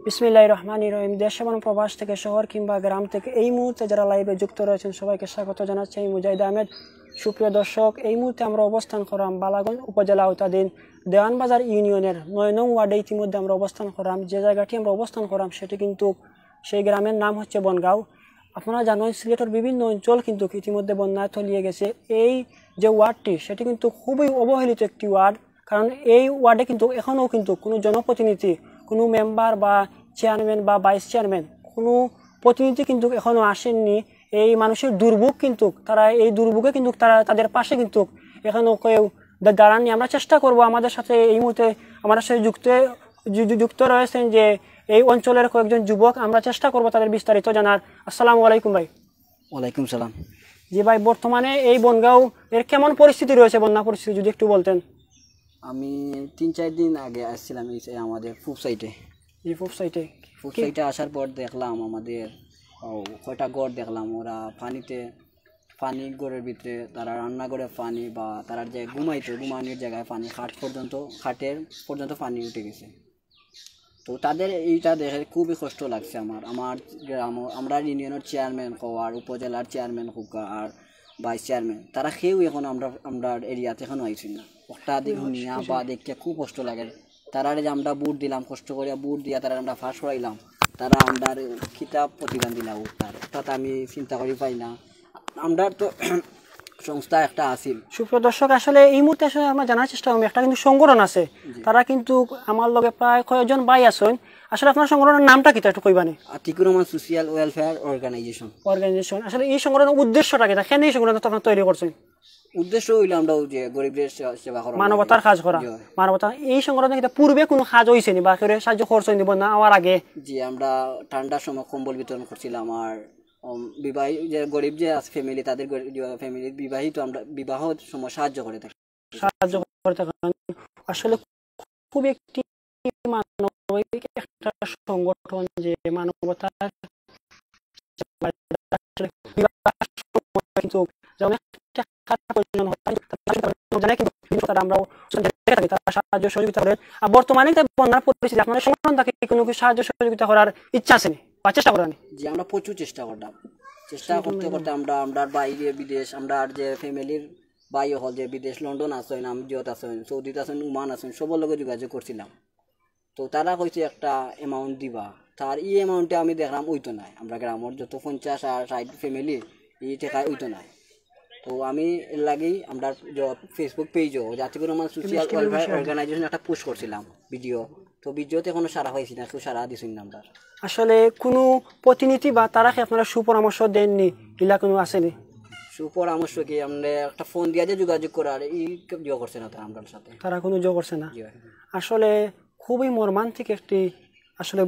বিসমিল্লাহির রহমানির রহিম। দেশ এবং প্রবাস থেকে, শহর কিংবা গ্রাম থেকে এই মুহূর্তে যারা লাইভে যুক্ত রয়েছেন সবাইকে স্বাগত জানাচ্ছি আমি মুজাহিদ আহমেদ। সুপ্রিয় দর্শক, এই মুহূর্তে আমরা অবস্থান করলাম বালাগঞ্জ উপজেলা আওতাধীন দেওয়ানবাজার ইউনিয়নের ৯ নং ওয়ার্ডে ইতিমধ্যে আমরা অবস্থান করলাম। যে জায়গাটি আমরা অবস্থান করলাম সেটি কিন্তু সেই গ্রামের নাম হচ্ছে বনগাঁও। আপনারা জানেন সিলেটের বিভিন্ন অঞ্চল কিন্তু ইতিমধ্যে বন্যায় তলিয়ে গেছে। এই যে ওয়ার্ডটি সেটি কিন্তু খুবই অবহেলিত একটি ওয়ার্ড, কারণ এই ওয়ার্ডে কিন্তু এখনও কিন্তু কোনো জনপ্রতিনিধি, কোনো মেম্বার বা চেয়ারম্যান বা ভাইস চেয়ারম্যান, কোনো প্রতিনিধি কিন্তু এখনও আসেননি। এই মানুষের দুর্ভোগ কিন্তু তারা এই দুর্ভোগে কিন্তু তারা তাদের পাশে কিন্তু এখনও কেউ দাঁড়াননি। আমরা চেষ্টা করব, আমাদের সাথে এই মুহূর্তে আমাদের সাথে যুক্ত রয়েছেন যে এই অঞ্চলের কয়েকজন যুবক, আমরা চেষ্টা করব তাদের বিস্তারিত জানার। আসসালামু আলাইকুম ভাই। ওয়ালাইকুম সালাম। জি ভাই, বর্তমানে এই বনগাঁও এর কেমন পরিস্থিতি রয়েছে, বন্যা পরিস্থিতি যদি একটু বলতেন। আমি 3-4 দিন আগে আসছিলাম আমাদের ফুফ সাইটে। ফুফ সাইটে আসার পর দেখলাম আমাদের কয়টা গড় দেখলাম, ওরা পানি গড়ের ভিতরে তারা রান্নাঘরে পানি বা তারা যে ঘুমানোর জায়গায় পানি, খাটের পর্যন্ত পানি উঠে গেছে। তো তাদের এইটা দেখে খুবই কষ্ট লাগছে আমার গ্রাম, আমরা ইউনিয়নের চেয়ারম্যান আর উপজেলার চেয়ারম্যান আর ভাইস চেয়ারম্যান, তারা কেউ এখন আমরা এরিয়াতে এখনো আইছি না। একটা নিয়া বা দেখতে খুব কষ্ট লাগে। তারা যে আমরা বুট দিলাম, কষ্ট করে বুট দিয়া তারা আমরা ফাঁস করাইলাম, তারা আমরা খিতাব প্রতিদান দিলাম। তাতে আমি চিন্তা করি পাই না, আমরা তো সংস্থা একটা আসিল। সুপ্রিয় দর্শক, আসলে এই মুহূর্তে আসলে আমরা জানার চেষ্টা করি, একটা কিন্তু সংগঠন আছে, তারা কিন্তু আমার লগে প্রায় কয়েকজন ভাই আছেন। আসলে আপনার সংগঠনের নামটা কি একটু কইবানি? Atiqur Rahman social welfare organisation. আসলে এই সংগঠনের উদ্দেশ্যটা কি, কেন এই সংগঠন আপনারা তৈরি করছেন? উদ্দেশ্য হইল আমরা যে গরিবদের সেবা করা, মানবতার কাজ করা। মানবতা এই সংগঠনে পূর্বে কোনো কাজ হয়েছে নি বা সাহায্য খরচ নিব না আমার আগে? জি, আমরা ঠান্ডার সময় কম্বল বিতরণ করছিলাম। আর বিবাহিত যে গরিব যে আছে ফ্যামিলি, তাদের ফ্যামিলি বিবাহিত, আমরা বিবাহ সময় সাহায্য করে থাকি। আসলে খুব একটি মানবিক একটা সংগঠন যে মানবতার কিন্তু সাহায্য সহযোগিতা করেন। আর বর্তমানে বন্যার পরিস্থিতি আপনাদের সংগঠন তাকে কোনো সাহায্য সহযোগিতা করার ইচ্ছা আছে বা চেষ্টা করেন? জি, আমরা প্রচুর চেষ্টা করতে করতে আমরা বাইরে বিদেশ, আমরা যে ফ্যামিলির ভাই হল যে বিদেশ, লন্ডন আছেন, আমজিয়ত আছেন, সৌদিতে আছেন, ওমান আছেন, সবার লগে যোগাযোগ করছিলাম। তো তারা কইছে একটা অ্যামাউন্ট দিবা, তার এই অ্যামাউন্টে আমি দেখলাম ওইতো নাই। আমরা গ্রামের যত 50 আর 60 ফ্যামিলি এই টাকায় ওইতো নাই। তো আমি এর লাগেই আমরা ফেসবুক পেজও Atiqur Rahman social welfare organisation একটা পোস্ট করছিলাম ভিডিও। তো ভিডিওতে কোনো সারা হয়েছি না, কেউ সারা দিচ্ছি না। আমরা আসলে কোনো প্রতিনিধি বা তারা কি আপনারা সুপরামর্শ দেননি, ইলা কোনো আসেনি? সুপরামর্শ কি, আমরা একটা ফোন দিয়ে যে যোগাযোগ করার এই যোগ করছে না, তারা আমরা সাথে তারা কোনো যোগ করছে না। আসলে খুবই মর্মান্তিক একটি আসলে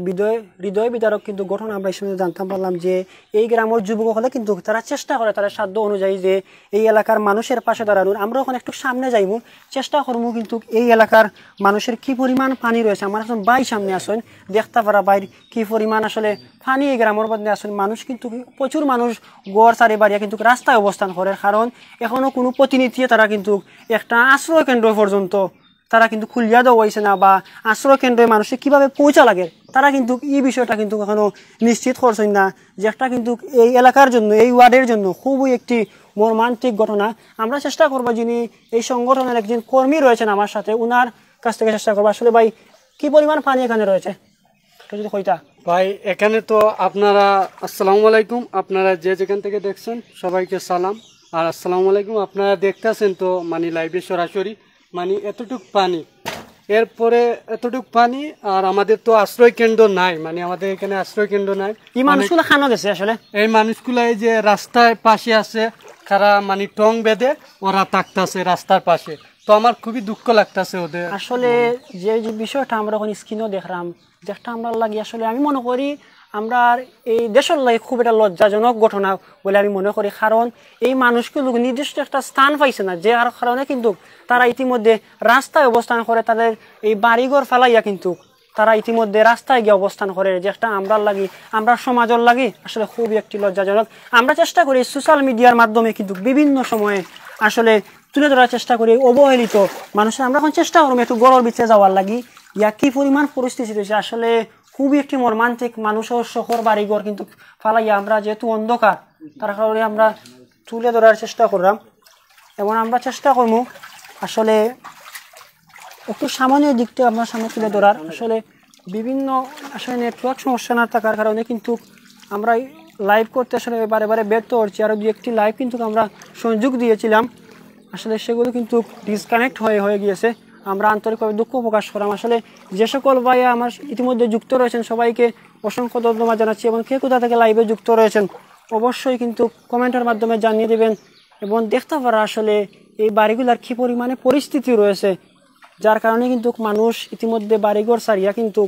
হৃদয় বিদারক কিন্তু ঘটনা আমরা এই সময় জানতে পারলাম যে এই গ্রামের যুবক হলে কিন্তু তারা চেষ্টা করে তারা সাধ্য অনুযায়ী যে এই এলাকার মানুষের পাশে দাঁড়ানোর। আমরা ওখানে একটু সামনে যাইব, চেষ্টা করবো কিন্তু এই এলাকার মানুষের কি পরিমাণ পানি রয়েছে। আমার এখন বাই সামনে আসেন, দেখতে পারা বাইর কি পরিমাণ আসলে পানি এই গ্রামের মধ্যে আসেন। মানুষ কিন্তু প্রচুর মানুষ গড় চারি বাড়িয়া কিন্তু রাস্তায় অবস্থান করে, কারণ এখনও কোনো প্রতিনিধি তারা কিন্তু একটা আশ্রয় কেন্দ্র পর্যন্ত তারা কিন্তু খুলিয়া দেওয়া হয়েছে না, বা আশ্রয় কেন্দ্রে মানুষের কীভাবে পৌঁছা লাগে তারা কিন্তু এই বিষয়টা কিন্তু এখনো নিশ্চিত করছেন না, যেটা কিন্তু এই এলাকার জন্য, এই ওয়ার্ডের জন্য খুবই একটি মর্মান্তিক ঘটনা। আমরা চেষ্টা করবো, যিনি এই সংগঠনের একজন কর্মী রয়েছেন আমার সাথে, ওনার কাছ থেকে চেষ্টা করবো আসলে ভাই কি পরিমাণ পানি এখানে রয়েছে যদি কইতা। ভাই এখানে তো আপনারা, আসসালামু আলাইকুম, আপনারা যে যেখান থেকে দেখছেন সবাইকে সালাম আর আসসালামু আলাইকুম। আপনারা দেখতেছেন তো মানে লাইভে সরাসরি মানে এতটুক পানি, এরপরে এতটুক পানি, আর আমাদের তো আশ্রয় কেন্দ্র নাই, মানে আমাদের এখানে আশ্রয় কেন্দ্র নাই। এই মানুষগুলো খানো গেছে, আসলে এই মানুষগুলো এই যে রাস্তায় পাশে আছে, কারা মানে টং বেঁধে ওরা থাকতেছে রাস্তার পাশে। তো আমার খুবই দুঃখ লাগতেছে ওদের। আসলে যে বিষয়টা আমরা ওখানে স্ক্রিনও দেখলাম, যেটা আমরা লাগি আসলে আমি মনে করি আমরা এই দেশের লাগে খুব একটা লজ্জাজনক ঘটনা বলে আমি মনে করি, কারণ এই মানুষগুলো নির্দিষ্ট একটা স্থান পাইছে না, যে কারণে কিন্তু তারা ইতিমধ্যে রাস্তায় অবস্থান করে, তাদের এই বাড়িঘর ফেলাইয়া কিন্তু তারা ইতিমধ্যে রাস্তায় গিয়ে অবস্থান করে, যেটা আমরা লাগি, আমরা সমাজের লাগি আসলে খুবই একটি লজ্জাজনক। আমরা চেষ্টা করি সোশ্যাল মিডিয়ার মাধ্যমে কিন্তু বিভিন্ন সময়ে আসলে তুলে ধরার চেষ্টা করি অবহেলিত মানুষের। আমরা এখন চেষ্টা করবো একটু গড়ের ভিতরে যাওয়ার লাগি, ইয়া কি পরিমাণ পরিস্থিতি রয়েছে আসলে খুবই একটি মর্মান্তিক। মানুষের শহর বাড়িঘর কিন্তু ফালাইয়া আমরা যেহেতু অন্ধকার তার কারণে আমরা তুলে ধরার চেষ্টা করলাম এবং আমরা চেষ্টা করবো আসলে একটু সামান্য দিকটা আপনার সামনে তুলে ধরার। আসলে বিভিন্ন আসলে নেটওয়ার্ক সমস্যা না থাকার কারণে কিন্তু আমরা লাইভ করতে আসলে বারে বারে ব্যর্থ হচ্ছি। আরও দু একটি লাইভ কিন্তু আমরা সংযোগ দিয়েছিলাম, আসলে সেগুলো কিন্তু ডিসকানেক্ট হয়ে গিয়েছে। আমরা আন্তরিকভাবে দুঃখ প্রকাশ করলাম। আসলে যে সকল ভাইয়া আমার ইতিমধ্যে যুক্ত রয়েছেন সবাইকে অসংখ্য ধন্যবাদ জানাচ্ছি এবং কে কোথা থেকে লাইভে যুক্ত রয়েছেন অবশ্যই কিন্তু কমেন্টের মাধ্যমে জানিয়ে দেবেন এবং দেখতে পারা আসলে এই বাড়িগুলার কী পরিমাণে পরিস্থিতি রয়েছে, যার কারণে কিন্তু মানুষ ইতিমধ্যে বাড়িঘর ছাড়িয়া কিন্তু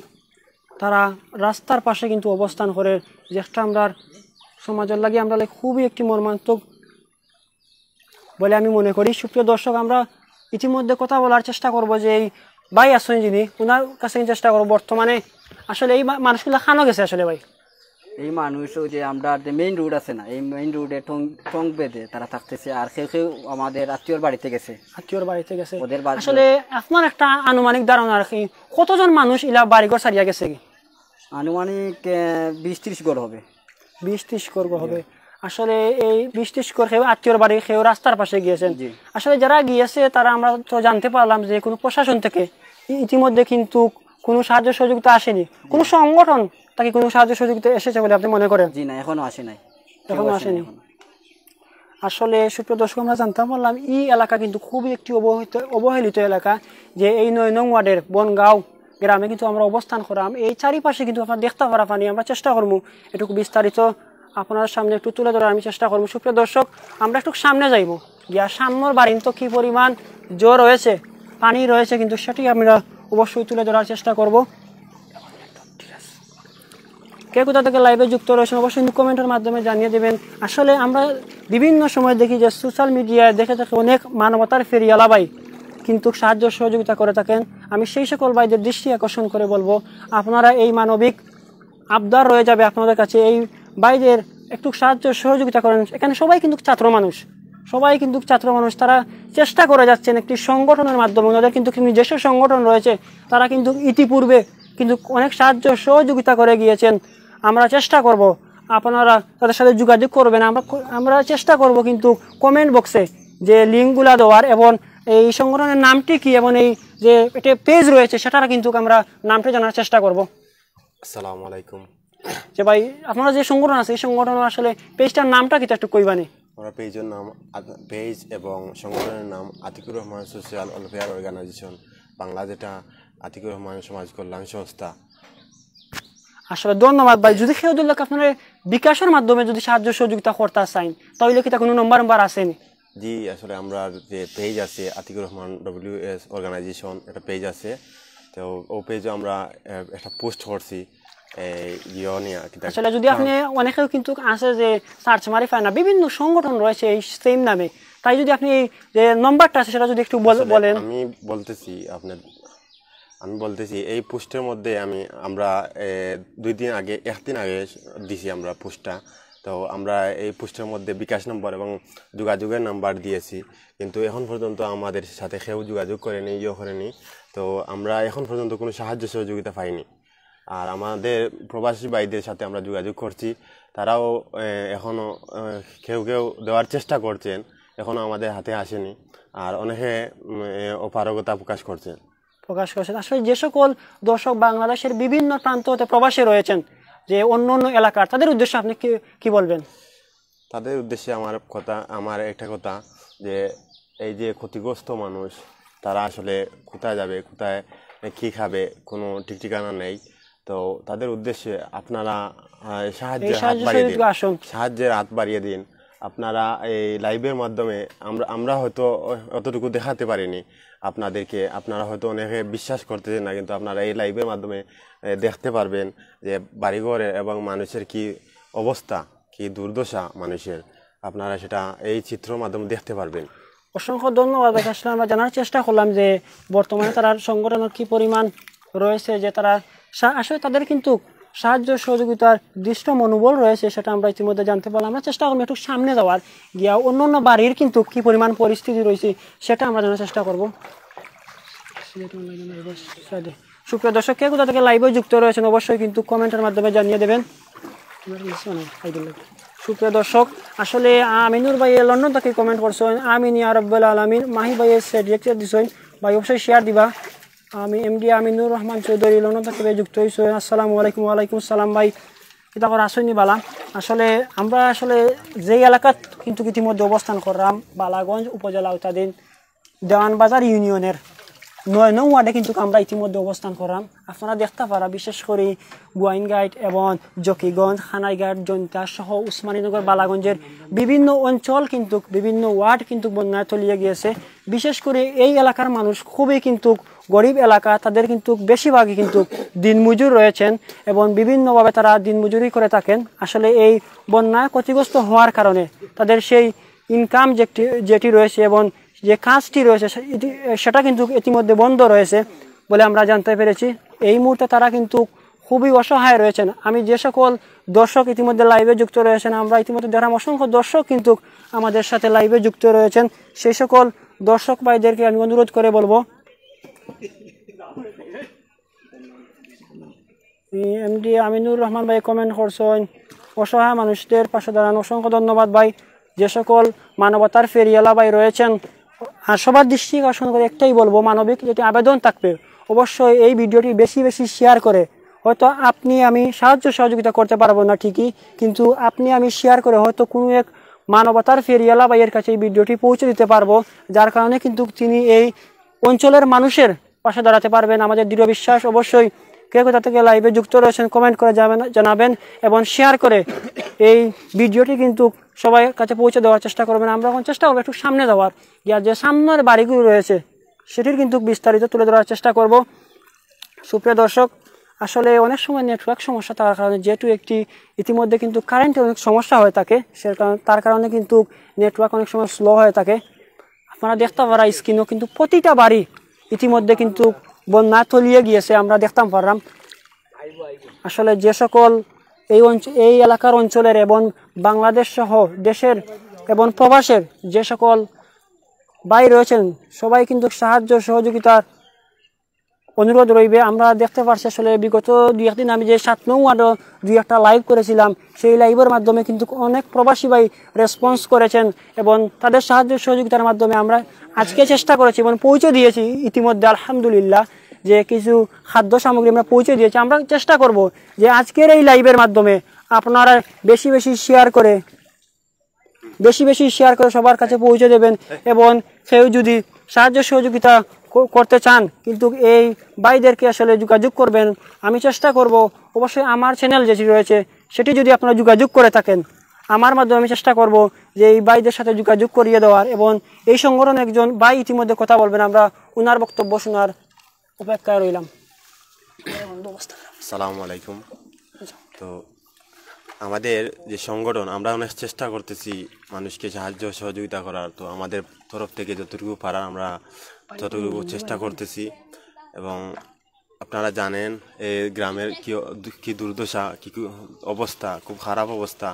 তারা রাস্তার পাশে কিন্তু অবস্থান করে, যেটা আমরা সমাজের লাগে আমরা খুবই একটি মর্মান্তিক বলে আমি মনে করি। সুপ্রিয় দর্শক, আমরা ইতিমধ্যে কথা বলার চেষ্টা করব যে এই ভাই আসেন যিনি, ওনার কাছে চেষ্টা করবো বর্তমানে আসলে এই মানুষগুলো খানো গেছে আসলে ভাই এই মানুষ যে আমরা যে মেইন রোড আছে না, এই মেইন রোডে টং বেঁধে তারা থাকতেছে। আর কেউ আমাদের আত্মীয়র বাড়িতে গেছে ওদের আসলে আপনার একটা আনুমানিক ধারণা রাখি কতজন মানুষ ইলা বাড়িঘর ছাড়িয়া গেছে? আনুমানিক 20-30 ঘর হবে। 20-30 ঘর হবে। আসলে এই 20-30 ঘর কেউ আত্মীয়র বাড়ি, কেউ রাস্তার পাশে গিয়েছেন। আসলে যারা গিয়েছে তারা আমরা তো জানতে পারলাম যে কোনো প্রশাসন থেকে ইতিমধ্যে কিন্তু কোনো সাহায্য সহযোগিতা আসেনি, কোনো সংগঠন তাকে কোনো সাহায্য সহযোগিতা এসেছে বলে আপনি মনে করেন? জি না, এখনো আসেনি। আসলে সুপ্রিয় দর্শক, আমরা জানতে পারলাম এই এলাকা কিন্তু খুবই একটি অবহেলিত এলাকা, যে এই 9 নং ওয়ার্ডের বনগাঁও গ্রামে কিন্তু আমরা অবস্থান করলাম। এই চারিপাশে কিন্তু আপনার দেখতে পারা পানি, আমরা চেষ্টা করবো এটুকু বিস্তারিত আপনার সামনে একটু তুলে ধরার আমি চেষ্টা করবো। সুপ্রিয় দর্শক, আমরা একটু সামনে যাইব, গিয়া সামনের বাড়ি তো কী পরিমাণ জোর রয়েছে, পানি রয়েছে কিন্তু সেটি আমরা অবশ্যই তুলে ধরার চেষ্টা করব। কে কোথা থেকে লাইভে যুক্ত রয়েছেন অবশ্যই কমেন্টের মাধ্যমে জানিয়ে দেবেন। আসলে আমরা বিভিন্ন সময় দেখি যে সোশ্যাল মিডিয়ায় দেখে থাকে অনেক মানবতার ফেরিয়ালা ভাই কিন্তু সাহায্য সহযোগিতা করে থাকেন। আমি সেই সকল ভাইদের দৃষ্টি আকর্ষণ করে বলবো, আপনারা এই মানবিক আবদার রয়ে যাবে আপনাদের কাছে, এই ভাইদের একটু সাহায্য সহযোগিতা করেন। এখানে সবাই কিন্তু ছাত্র মানুষ, তারা চেষ্টা করে যাচ্ছেন একটি সংগঠনের মাধ্যমে। ওনাদের কিন্তু নিজস্ব সংগঠন রয়েছে, তারা কিন্তু ইতিপূর্বে কিন্তু অনেক সাহায্য সহযোগিতা করে গিয়েছেন। আমরা চেষ্টা করব আপনারা তাদের সাথে যোগাযোগ করবেন। আমরা চেষ্টা করব কিন্তু কমেন্ট বক্সে যে লিঙ্কগুলা দেওয়ার এবং এই সংগঠনের নামটি কি এবং এই যে একটা পেজ রয়েছে সেটার কিন্তু আমরা নামটি জানার চেষ্টা করব। আসসালামু আলাইকুম। যে ভাই আপনারা যে সংগঠন আছে এই সংগঠনের আসলে পেজটার নামটা কি একটু কইবানি? আমরা পেজের নাম পেজ এবং সংগঠনের নাম Atiqur Rahman social welfare organisation Bangla, যেটা আতিকুর রহমান সমাজ কল্যাণ সংস্থা। আসলে ধন্যবাদ ভাই। যদি কেউ আপনার বিকাশের মাধ্যমে যদি সাহায্য সহযোগিতা করতে চান তাহলে কি তা কোনো নম্বর আসেনি? জি, আসলে আমরা যে পেজ আছে আতিকুর রহমান WS অর্গানাইজেশন, একটা পেজ আছে, তো ও পেজে আমরা একটা পোস্ট করছি। আসলে যদি আপনি অনেকেও কিন্তু আছে যে সার্চ মারি পায় না, বিভিন্ন সংগঠন রয়েছে এই সেম নামে, তাই যদি আপনি যে নম্বরটা আছে সেটা যদি একটু বলেন। আমি বলতেছি এই পোস্টের মধ্যে আমরা 2 দিন আগে 1 দিন আগে দিছি আমরা পোস্টটা। তো আমরা এই পোস্টের মধ্যে বিকাশ নম্বর এবং যোগাযোগের নাম্বার দিয়েছি, কিন্তু এখন পর্যন্ত আমাদের সাথে কেউ যোগাযোগ করেনি। তো আমরা এখন পর্যন্ত কোনো সাহায্য সহযোগিতা পাইনি। আর আমাদের প্রবাসী ভাইদের সাথে আমরা যোগাযোগ করছি, তারাও এখনও কেউ দেওয়ার চেষ্টা করছেন, এখনও আমাদের হাতে আসেনি। আর অনেকে অপারগতা প্রকাশ করছেন। আসলে যে সকল দর্শক বাংলাদেশের বিভিন্ন প্রান্ত হতে প্রবাসী রয়েছেন, যে অন্য এলাকার, তাদের উদ্দেশ্যে আপনি কি বলবেন? তাদের উদ্দেশ্যে আমার একটা কথা, যে এই যে ক্ষতিগ্রস্ত মানুষ, তারা আসলে কোথায় যাবে, কোথায় কী খাবে, কোনো ঠিক ঠিকানা নেই। তো তাদের উদ্দেশ্যে আপনারা সাহায্যের হাত বাড়িয়ে দিন। আপনারা এই লাইভের মাধ্যমে আমরা হয়তো অতটুকু দেখাতে পারিনি আপনাদেরকে, আপনারা হয়তো অনেকে বিশ্বাস করতেছেন না, কিন্তু আপনারা এই লাইভের মাধ্যমে দেখতে পারবেন যে বাড়িঘর এবং মানুষের কি অবস্থা, কি দুর্দশা মানুষের, আপনারা সেটা এই চিত্রের মাধ্যমে দেখতে পারবেন। অসংখ্য ধন্যবাদ। আসলে আমরা জানার চেষ্টা করলাম যে বর্তমানে তারা সংগঠনের কি পরিমাণ রয়েছে, যে তারা আসলে তাদের কিন্তু সাহায্য সহযোগিতার দৃষ্ট মনোবল রয়েছে, সেটা আমরা ইতিমধ্যে জানতে পারলাম। আমরা চেষ্টা করবো একটু সামনে যাওয়ার, গিয়া অন্য বাড়ির কিন্তু কি পরিমাণ পরিস্থিতি রয়েছে সেটা আমরা জানার চেষ্টা করব। সুপ্রিয় দর্শক, কে কোথা থেকে লাইভে যুক্ত রয়েছেন অবশ্যই কিন্তু কমেন্টের মাধ্যমে জানিয়ে দেবেন। সুপ্রিয় দর্শক, আসলে আমিনুর ভাই লন্ডন থেকে কমেন্ট করছেন, আমিন ইয়া রাব্বাল আলামিন। মাহি ভাই রিয়েক্ট দিছেন, ভাই অবশ্যই শেয়ার দিবা। আমি এমডি আমিনুর রহমান চৌধুরী লন্ডন থেকে যুক্ত হয়েছে। আসসালামু আলাইকুম। ওয়ালাইকুম আসসালাম ভাই, এটা করে আসেনি বালা। আসলে আমরা আসলে যেই এলাকাত কিন্তু ইতিমধ্যে অবস্থান করলাম, বালাগঞ্জ উপজেলা উত্তাধীন দেওয়ানবাজার ইউনিয়নের 9 নং ওয়ার্ডে কিন্তু আমরা ইতিমধ্যে অবস্থান করলাম। আপনারা দেখতে পারা, বিশেষ করে গোয়াইনঘাট এবং জকিগঞ্জ, খানাইঘাট, জৈন্তা সহ উসমানীনগর, বালাগঞ্জের বিভিন্ন অঞ্চল কিন্তু বিভিন্ন ওয়ার্ড কিন্তু বন্যায় তলিয়ে গিয়েছে। বিশেষ করে এই এলাকার মানুষ খুবই কিন্তু গরিব এলাকা, তাদের কিন্তু বেশিরভাগই কিন্তু দিনমজুর রয়েছেন এবং বিভিন্নভাবে তারা দিনমজুরি করে থাকেন। আসলে এই বন্যায় ক্ষতিগ্রস্ত হওয়ার কারণে তাদের সেই ইনকাম যেটি রয়েছে এবং যে কাজটি রয়েছে সেটা কিন্তু ইতিমধ্যে বন্ধ রয়েছে বলে আমরা জানতে পেরেছি। এই মুহূর্তে তারা কিন্তু খুবই অসহায় রয়েছেন। আমি যে সকল দর্শক ইতিমধ্যে লাইভে যুক্ত রয়েছেন, আমরা ইতিমধ্যে দেখলাম অসংখ্য দর্শক কিন্তু আমাদের সাথে লাইভে যুক্ত রয়েছেন। সেই সকল দর্শক ভাইদেরকে আমি অনুরোধ করে বলবো, এমডি আমিনুর রহমান ভাই কমেন্ট করছেন, অসহায় মানুষদের পাশে দাঁড়ান। অসংখ্য ধন্যবাদ ভাই। যে সকল মানবতার ফেরিয়ালা ভাই রয়েছেন, আর সবার দৃষ্টি আকর্ষণ করে একটাই বলবো, মানবিক যেটি আবেদন থাকবে অবশ্যই এই ভিডিওটি বেশি বেশি শেয়ার করে, হয়তো আপনি আমি সহযোগিতা করতে পারবো না ঠিকই, কিন্তু আপনি আমি শেয়ার করে হয়তো কোনো এক মানবতার ফেরিয়ালা ভাইয়ের কাছে এই ভিডিওটি পৌঁছে দিতে পারবো, যার কারণে কিন্তু তিনি এই অঞ্চলের মানুষের পাশে দাঁড়াতে পারবেন। আমাদের দৃঢ় বিশ্বাস। অবশ্যই কে কোথা থেকে লাইভে যুক্ত রয়েছেন কমেন্ট করে জানাবেন এবং শেয়ার করে এই ভিডিওটি কিন্তু সবাই কাছে পৌঁছে দেওয়ার চেষ্টা করবেন। আমরা এখন চেষ্টা করবো একটু সামনে যাওয়ার, আর যে সামনের বাড়িগুলো রয়েছে সেটির কিন্তু বিস্তারিত তুলে ধরার চেষ্টা করব। সুপ্রিয় দর্শক, আসলে অনেক সময় নেটওয়ার্ক সমস্যা থাকার কারণে যেহেতু ইতিমধ্যে কিন্তু কারেন্টের অনেক সমস্যা হয়ে থাকে, তার কারণে কিন্তু নেটওয়ার্ক অনেক সময় স্লো হয়ে থাকে। আপনারা দেখতে পারা স্ক্রিনও কিন্তু প্রতিটা বাড়ি ইতিমধ্যে কিন্তু বন্যা তলিয়ে গিয়েছে, আমরা দেখতাম পারলাম। আসলে যে সকল এই এলাকার অঞ্চলের এবং বাংলাদেশ সহ দেশের এবং প্রবাসের যে সকল ভাই রয়েছেন সবাই কিন্তু সাহায্য সহযোগিতার অনুরোধ রইবে। আমরা দেখতে পাচ্ছি আসলে বিগত 2-1 দিন আমি যে 7 নং ওয়ার্ডে 2-1টা লাইভ করেছিলাম, সেই লাইভের মাধ্যমে কিন্তু অনেক প্রবাসী ভাই রেসপন্স করেছেন এবং তাদের সাহায্য সহযোগিতার মাধ্যমে আমরা আজকে চেষ্টা করেছি এবং পৌঁছে দিয়েছি ইতিমধ্যে আলহামদুলিল্লাহ, যে কিছু খাদ্য সামগ্রী আমরা পৌঁছে দিয়েছি। আমরা চেষ্টা করব যে আজকের এই লাইভের মাধ্যমে আপনারা বেশি বেশি শেয়ার করে সবার কাছে পৌঁছে দেবেন এবং কেউ যদি সাহায্য সহযোগিতা করতে চান কিন্তু এই ভাইদেরকে আসলে যোগাযোগ করবেন। আমি চেষ্টা করব অবশ্যই আমার চ্যানেল যেটি রয়েছে সেটি যদি আপনারা যোগাযোগ করে থাকেন, আমার মাধ্যমে আমি চেষ্টা করব যে এই ভাইদের সাথে যোগাযোগ করিয়ে দেওয়ার এবং এই সংগঠনের একজন ভাই ইতিমধ্যে কথা বলবেন, আমরা ওনার বক্তব্য শোনার অপেক্ষায় রইলাম। আসসালামু আলাইকুম। তো আমাদের যে সংগঠন, আমরা অনেক চেষ্টা করতেছি মানুষকে সাহায্য সহযোগিতা করার। তো আমাদের তরফ থেকে যতটুকু পারা আমরা ততটুকু চেষ্টা করতেছি। এবং আপনারা জানেন এই গ্রামের কি দুর্দশা, কি অবস্থা, খুব খারাপ অবস্থা।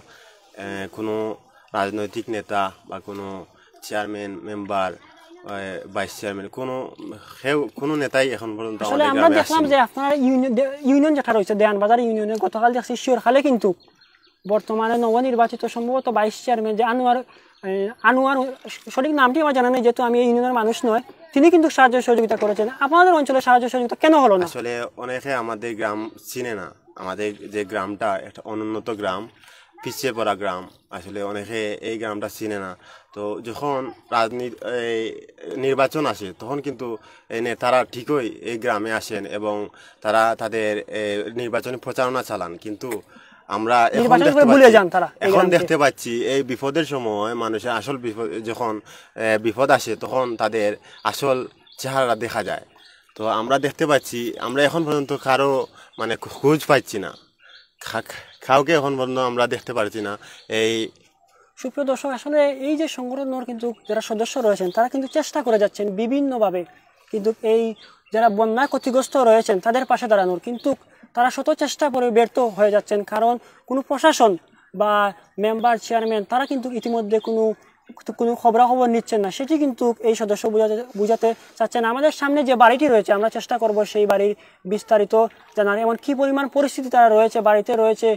কোনো রাজনৈতিক নেতা বা কোনো চেয়ারম্যান, মেম্বার, ভাইস চেয়ারম্যান, কোনো নেতাই এখন পর্যন্ত আসলে আমরা দেখলাম যে আপনার ইউনিয়ন যেটা রয়েছে দেওয়ানবাজার ইউনিয়নে গতকাল দেখছি শিওরখালে কিন্তু বর্তমানে নবনির্বাচিত সম্ভবত ভাইস চেয়ারম্যান যে আনোয়ার সঠিক নামটি আমার জানা নেই, যেহেতু আমি এই ইউনিয়নের মানুষ নয়, তিনি কিন্তু সাহায্য সহযোগিতা করেছেন। আপনাদের অঞ্চলে সাহায্য সহযোগিতা কেন হলো না? আসলে অনেকে আমাদের গ্রাম চিনে না। আমাদের যে গ্রামটা একটা অনুন্নত গ্রাম, পিছিয়ে পড়া গ্রাম, আসলে অনেকে এই গ্রামটা চিনে না। তো যখন নির্বাচন আসে তখন কিন্তু নেতারা ঠিকই এই গ্রামে আসেন এবং তারা তাদের নির্বাচনী প্রচারণা চালান, কিন্তু আমরা এখন দেখতে পাচ্ছি এই বিপদের সময় মানুষের আসল যখন বিপদ আসে তখন তাদের আসল চেহারা দেখা যায়। তো আমরা দেখতে পাচ্ছি, আমরা এখন পর্যন্ত কারো খোঁজ পাচ্ছি না, কাউকে এখন পর্যন্ত আমরা দেখতে পাচ্ছি না। এই সুপ্রিয় দর্শক, আসলে এই যে সংগঠনের কিন্তু যারা সদস্য রয়েছেন তারা কিন্তু চেষ্টা করে যাচ্ছেন বিভিন্নভাবে, কিন্তু এই যারা বন্যায় ক্ষতিগ্রস্ত রয়েছেন তাদের পাশে দাঁড়ানোর, কিন্তু তারা শত চেষ্টা করে ব্যর্থ হয়ে যাচ্ছেন। কারণ কোনো প্রশাসন বা মেম্বার, চেয়ারম্যান তারা কিন্তু ইতিমধ্যে কোনো কোনো খবরাখবর নিচ্ছেন না, সেটি কিন্তু এই সদস্য বুঝাতে চাচ্ছেন। আমাদের সামনে যে বাড়িটি রয়েছে আমরা চেষ্টা করব সেই বাড়ির বিস্তারিত জানার, এমন কি পরিমাণ পরিস্থিতি তারা রয়েছে, বাড়িতে রয়েছে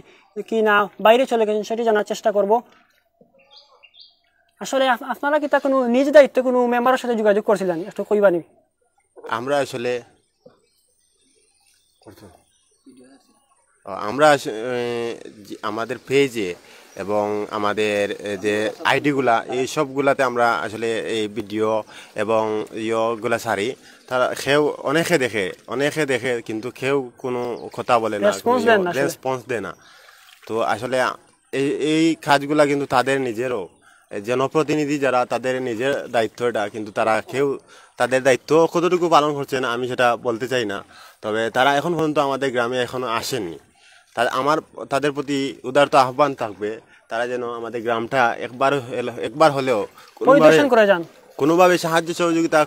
কি না বাইরে চলে গেছেন সেটি জানার চেষ্টা করব। আসলে আপনারা কি তা কোনো নিজ দায়িত্বে কোনো মেম্বারের সাথে যোগাযোগ করছিলেন, একটু কইবানি? আমরা আসলে আমাদের পেজে এবং আমাদের যে আইডিগুলা এই সবগুলাতে আমরা আসলে এই ভিডিও এবং ইয়েগুলা ছাড়ি, তারা অনেকে দেখে কিন্তু কেউ কোনো কথা বলে না, রেসপন্স দেয় না। তো আসলে এই কাজগুলা কিন্তু তাদের নিজেরও জনপ্রতিনিধি যারা, তাদের নিজের দায়িত্বটা, কিন্তু তারা কেউ তাদের দায়িত্ব কতটুকু পালন করছেন আমি সেটা বলতে চাই না। তবে তারা এখন পর্যন্ত আমাদের গ্রামে এখনো আসেননি। আমার তাদের প্রতি উদারত আহ্বান থাকবে, তারা যেন আমাদের গ্রামটা একবার হলেও কোনোভাবে সাহায্য সহযোগিতা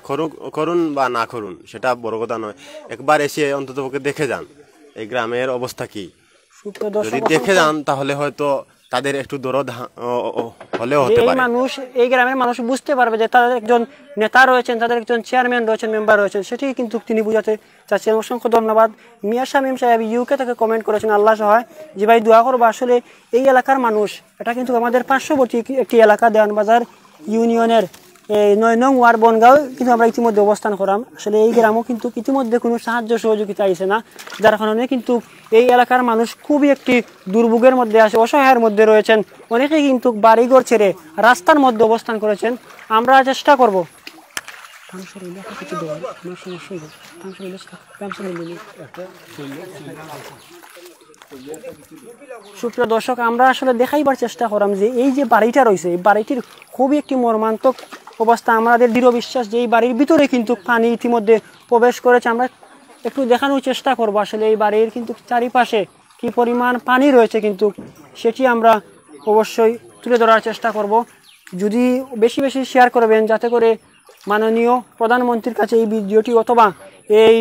করুন বা না করুন সেটা বড় কথা নয়, একবার এসে অন্ততপক্ষে দেখে যান এই গ্রামের অবস্থা কি। যদি দেখে যান তাহলে হয়তো তাদের একটু দরদ হলেও হতে পারে। এই গ্রামের মানুষ বুঝতে পারবে যে তাদের একজন নেতা রয়েছেন, তাদের একজন চেয়ারম্যান রয়েছেন, মেম্বার রয়েছেন, সেটি কিন্তু তিনি বুঝাতে চাচ্ছেন। অসংখ্য ধন্যবাদ। মিয়া শামীম সাহেব ইউকে থেকে কমেন্ট করেছেন, আল্লাহ সহায়। জি ভাই, দোয়া করবো। আসলে এই এলাকার মানুষ, এটা কিন্তু আমাদের পার্শ্ববর্তী একটি এলাকা, দেওয়ানবাজার ইউনিয়নের 9 নং ওয়ার্ড বনগাঁও কিন্তু আমরা ইতিমধ্যে অবস্থান করাম। আসলে এই গ্রামও কিন্তু ইতিমধ্যে কোনো সাহায্য সহযোগিতা আইছে না, যার কারণে কিন্তু এই এলাকার মানুষ খুবই একটি দুর্ভোগের মধ্যে আছে, অসহায়ের মধ্যে রয়েছেন। অনেকেই কিন্তু বাড়িঘর ছেড়ে রাস্তার মধ্যে অবস্থান করেছেন। আমরা চেষ্টা করব সুপ্রিয় দর্শক, আমরা আসলে দেখাইবার চেষ্টা করলাম যে এই যে বাড়িটা রয়েছে, এই বাড়িটির খুবই একটি মর্মান্তিক অবস্থা। আমাদের দৃঢ় বিশ্বাস যে এই বাড়ির ভিতরে কিন্তু পানি ইতিমধ্যে প্রবেশ করেছে। আমরা একটু দেখানোর চেষ্টা করব আসলে এই বাড়ির কিন্তু চারিপাশে কি পরিমাণ পানি রয়েছে, কিন্তু সেটি আমরা অবশ্যই তুলে ধরার চেষ্টা করব। যদি বেশি বেশি শেয়ার করবেন, যাতে করে মাননীয় প্রধানমন্ত্রীর কাছে এই ভিডিওটি অথবা এই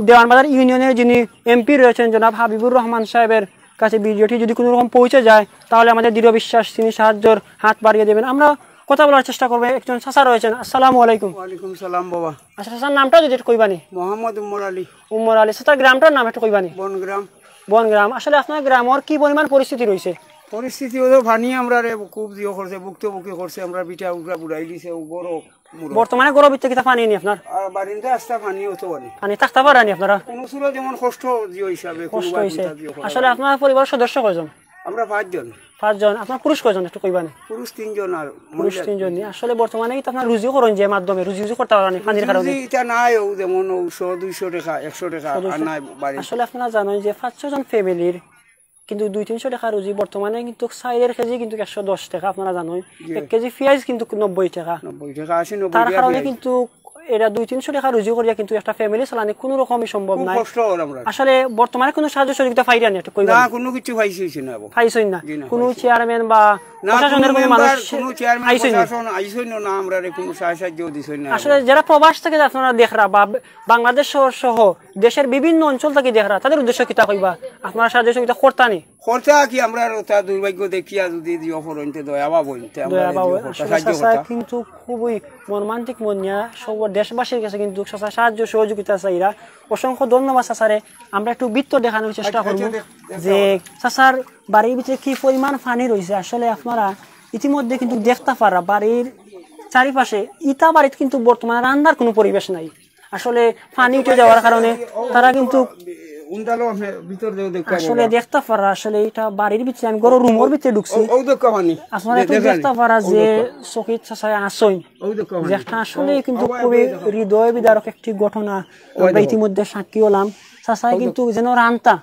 দেওয়ানবাজার ইউনিয়নের যিনি এমপি রয়েছেন জনাব হাবিবুর রহমান সাহেবের কাছে ভিডিওটি যদি কোনো রকম পৌঁছে যায়, তাহলে আমাদের দৃঢ় বিশ্বাস তিনি সাহায্যের হাত বাড়িয়ে দেবেন। আমরা কথা বলার চেষ্টা করবো। একজন চাচা রয়েছেন, আসসালামু আলাইকুম। ওয়ালাইকুম সালাম বাবা। আচ্ছা, চাচার নামটা যদি একটু কইবানি? মোহাম্মদ উমর আলী। উমর আলী। চাচার গ্রামটার নাম একটু কইবানি? বনগ্রাম। বনগ্রাম। আসলে আপনার গ্রামের কি পরিমাণ পরিস্থিতি রয়েছে? পরিস্থিতি হলো ভানি আমরা খুব দিও করছে, বুকতে করছে, আমরা বিটা উগরা বুড়াই দিছে, বড় বর্তমানে গরম ভিতরে কিতা পানি নি আপনার? বাড়িতে আসতে পানি হতো পানি থাকতে পারেনি আপনারা? কোনো সুরা যেমন কষ্ট দিও হিসাবে কষ্ট হয়েছে। আসলে আপনার পরিবারের সদস্য কয়জন? আমরা 5 জন। 5 জন। আপনার পুরুষ কয়জন একটু কইবানি? পুরুষ 3 জন আর পুরুষ 3 জন। আসলে বর্তমানে কি আপনার রুজিও করেন, যে মাধ্যমে রুজি করতে পারেন পানির কারণে? এটা নাই, যেমন 100-200 টাকা 100 টাকা আর নাই বাড়ি। আসলে আপনারা জানেন যে 5-6 জন ফ্যামিলির কিন্তু 200-300 টাকা রুজি। বর্তমানে কিন্তু চাইলের কেজি কিন্তু 110 টাকা, আপনারা জানেন। 1 কেজি পেঁয়াজ কিন্তু 90 টাকা। 90 টাকা 80-90 তার কারণে কিন্তু এরা 200-300 টাকা রুজি করিয়া কিন্তু একটা ফ্যামিলি চালানো কোনো রকমই সম্ভব নাই। আসলে বর্তমানে কোনো সাহায্য সহযোগিতা পাইরা না? না, কোনো কিছু পাইছেই না। পাইছই না? কোনো চেয়ারম্যান বা প্রশাসনের কোনো মানুষ আইছই না? আমরা কোনো সাহায্য দিছই না। আসলে যারা প্রবাস থেকে আপনারা দেখরা বা বাংলাদেশ সহ দেশের বিভিন্ন অঞ্চল থেকে দেখরা, তাদের উদ্দেশ্য কিতা কইবা? আপনারা সাহায্য সহযোগিতা করতানি? খরচা কি আমরা তা দুর্ভাগ্য দেখিয়া যদি দিও ফরনতে দয়াবা বইতে আমরা সাহায্য করতা। কিন্তু খুবই মর্মান্তিক মনিয়া সব দেশবাসীর কাছে কিন্তু সাহায্য সহযোগিতা চাইরা। অসংখ্য ধন্যবাদ চাচারে। আমরা একটু বৃত্ত দেখানোর চেষ্টা করব যে চাচার বাড়ির ভিতরে কি পরিমাণ পানি রয়েছে। আসলে আপনারা ইতিমধ্যে কিন্তু দেখতে পারা বাড়ির চারিপাশে ইটা বাড়িতে কিন্তু বর্তমানে রান্নার কোনো পরিবেশ নাই। আসলে পানি উঠে যাওয়ার কারণে তারা কিন্তু আসলে দেখতে পারা, আসলে এটা বাড়ির ভিতরে আমি গরু রুমের ভিতরে ঢুকছি, আপনারা একটু দেখতে পারা যে চকিত চাচায় আসইন, যেটা আসলে কিন্তু খুবই হৃদয় বিদারক একটি ঘটনা। আমরা ইতিমধ্যে সাক্ষী হলাম। চাচায় কিন্তু যেন রান্তা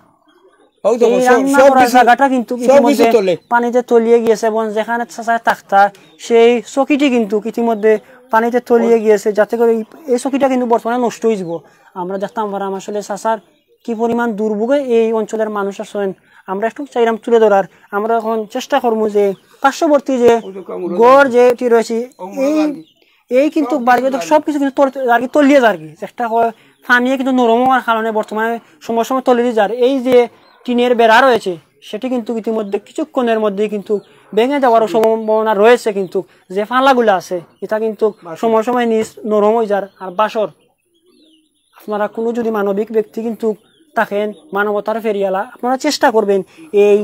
এই রান্না করার জায়গাটা কিন্তু ইতিমধ্যে পানিতে তলিয়ে গিয়েছে, এবং যেখানে চাচায় থাকতা সেই চকিটি কিন্তু ইতিমধ্যে পানিতে তলিয়ে গিয়েছে, যাতে করে এই চকিটা কিন্তু বর্তমানে নষ্ট হয়ে যাব। আমরা দেখতাম পারাম আসলে চাচার কি পরিমাণ দুর্ভোগে এই অঞ্চলের মানুষ আছেন। আমরা একটু চাইলাম তুলে ধরার। আমরা এখন চেষ্টা করবো যে পার্শ্ববর্তী যে গড় যেটি রয়েছে এই কিন্তু বাড়িতে সবকিছু কিন্তু তলিয়ে যায়, একটা পানিয়ে কিন্তু নরম হওয়ার কারণে বর্তমানে সময় সময় তলিয়ে যায়। এই যে টিনের বেড়া রয়েছে সেটি কিন্তু ইতিমধ্যে কিছুক্ষণের মধ্যেই কিন্তু ভেঙে যাওয়ারও সম্ভাবনা রয়েছে, কিন্তু যে ফালাগুলো আছে এটা কিন্তু সময় সময় নিজ নরম হয়ে যার। আর বাসর আপনারা কোনো যদি মানবিক ব্যক্তি কিন্তু থাকেন, মানবতার ফেরিয়ালা, আপনারা চেষ্টা করবেন এই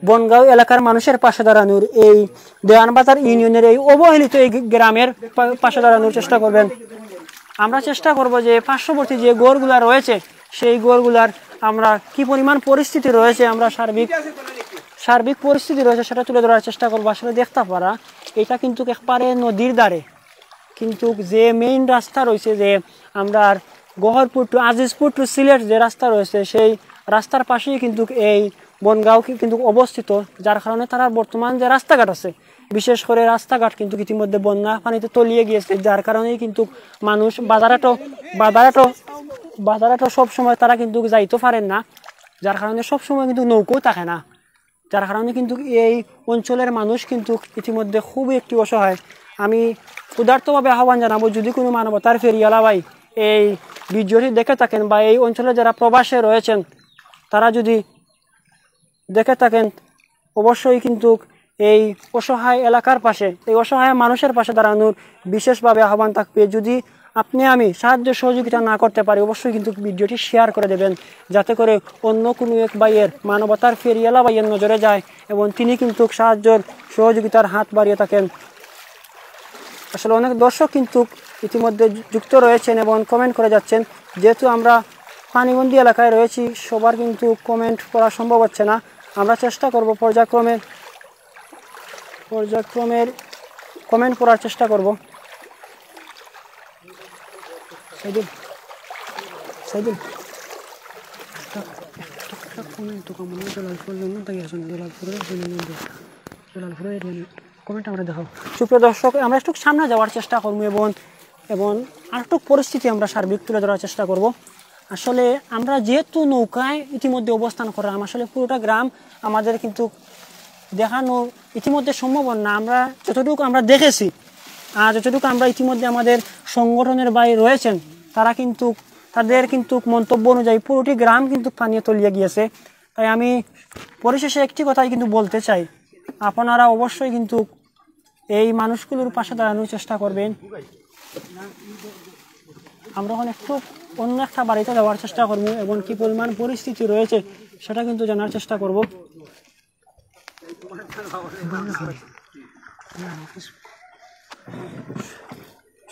বনগাঁও এলাকার মানুষের পাশে দাঁড়ানোর, এই দেওয়ানবাজার ইউনিয়নের এই অবহেলিত এই গ্রামের পাশে দাঁড়ানোর চেষ্টা করবেন। আমরা চেষ্টা করব যে পার্শ্ববর্তী যে গড়গুলা রয়েছে সেই গড়গুলার আমরা কি পরিমাণ পরিস্থিতি রয়েছে, আমরা সার্বিক পরিস্থিতি রয়েছে সেটা তুলে ধরার চেষ্টা করবো। আসলে দেখতে পারা এটা কিন্তু একবারে নদীর ধারে, কিন্তু যে মেইন রাস্তা রয়েছে, যে আমরা গহরপুর টু আজিজপুর টু সিলেট যে রাস্তা রয়েছে, সেই রাস্তার পাশেই কিন্তু এই বনগাঁও কিন্তু অবস্থিত, যার কারণে তারা বর্তমান যে রাস্তাঘাট আছে, বিশেষ করে রাস্তাঘাট কিন্তু ইতিমধ্যে বন্যা পানিতে তলিয়ে গিয়েছে, যার কারণেই কিন্তু মানুষ বাজারাটো সব সময় তারা কিন্তু যাইতে পারেন না, যার কারণে সব সময় কিন্তু নৌকো থাকে না, যার কারণে কিন্তু এই অঞ্চলের মানুষ কিন্তু ইতিমধ্যে খুবই একটি অসহায়। আমি ক্ষুধার্তভাবে আহ্বান জানাবো, যদি কোনো মানবতার ফেরিওয়ালা ভাই এই ভিডিওটি দেখে থাকেন বা এই অঞ্চলে যারা প্রবাসে রয়েছেন তারা যদি দেখে থাকেন, অবশ্যই কিন্তু এই অসহায় এলাকার পাশে, এই অসহায় মানুষের পাশে দাঁড়ানোর বিশেষভাবে আহ্বান থাকবে। যদি আপনি আমি সাহায্য সহযোগিতা না করতে পারি, অবশ্যই কিন্তু ভিডিওটি শেয়ার করে দেবেন, যাতে করে অন্য কোনো এক ভাইয়ের, মানবতার ফেরিওয়ালা ভাইয়ের নজরে যায় এবং তিনি কিন্তু সাহায্যের সহযোগিতার হাত বাড়িয়ে থাকেন। আসলে অনেক দর্শক কিন্তু ইতিমধ্যে যুক্ত রয়েছেন এবং কমেন্ট করে যাচ্ছেন। যেহেতু আমরা পানিবন্দী এলাকায় রয়েছি, সবার কিন্তু কমেন্ট করা সম্ভব হচ্ছে না। আমরা চেষ্টা করব পর্যায়ক্রমে কমেন্ট করার চেষ্টা করব। কমেন্ট আমরা দেখাও। সুপ্রিয় দর্শক, আমরা একটু সামনে যাওয়ার চেষ্টা করবো এবং আরেকটু পরিস্থিতি আমরা সার্বিক তুলে ধরার চেষ্টা করব। আসলে আমরা যেহেতু নৌকায় ইতিমধ্যে অবস্থান করলাম, আসলে পুরোটা গ্রাম আমাদের কিন্তু দেখানো ইতিমধ্যে সম্ভব না। আমরা যতটুকু আমরা দেখেছি আর যতটুকু আমরা ইতিমধ্যে আমাদের সংগঠনের বাইরে রয়েছেন, তাদের কিন্তু মন্তব্য অনুযায়ী পুরোটি গ্রাম কিন্তু পানিয়ে তলিয়ে গিয়েছে। তাই আমি পরিশেষে একটি কথাই কিন্তু বলতে চাই, আপনারা অবশ্যই কিন্তু এই মানুষগুলোর পাশে দাঁড়ানোর চেষ্টা করবেন। আমরা এখন একটু অন্য একটা বাড়িতে যাওয়ার চেষ্টা করবো এবং কি পরিমাণ পরিস্থিতি রয়েছে সেটা কিন্তু জানার চেষ্টা করব।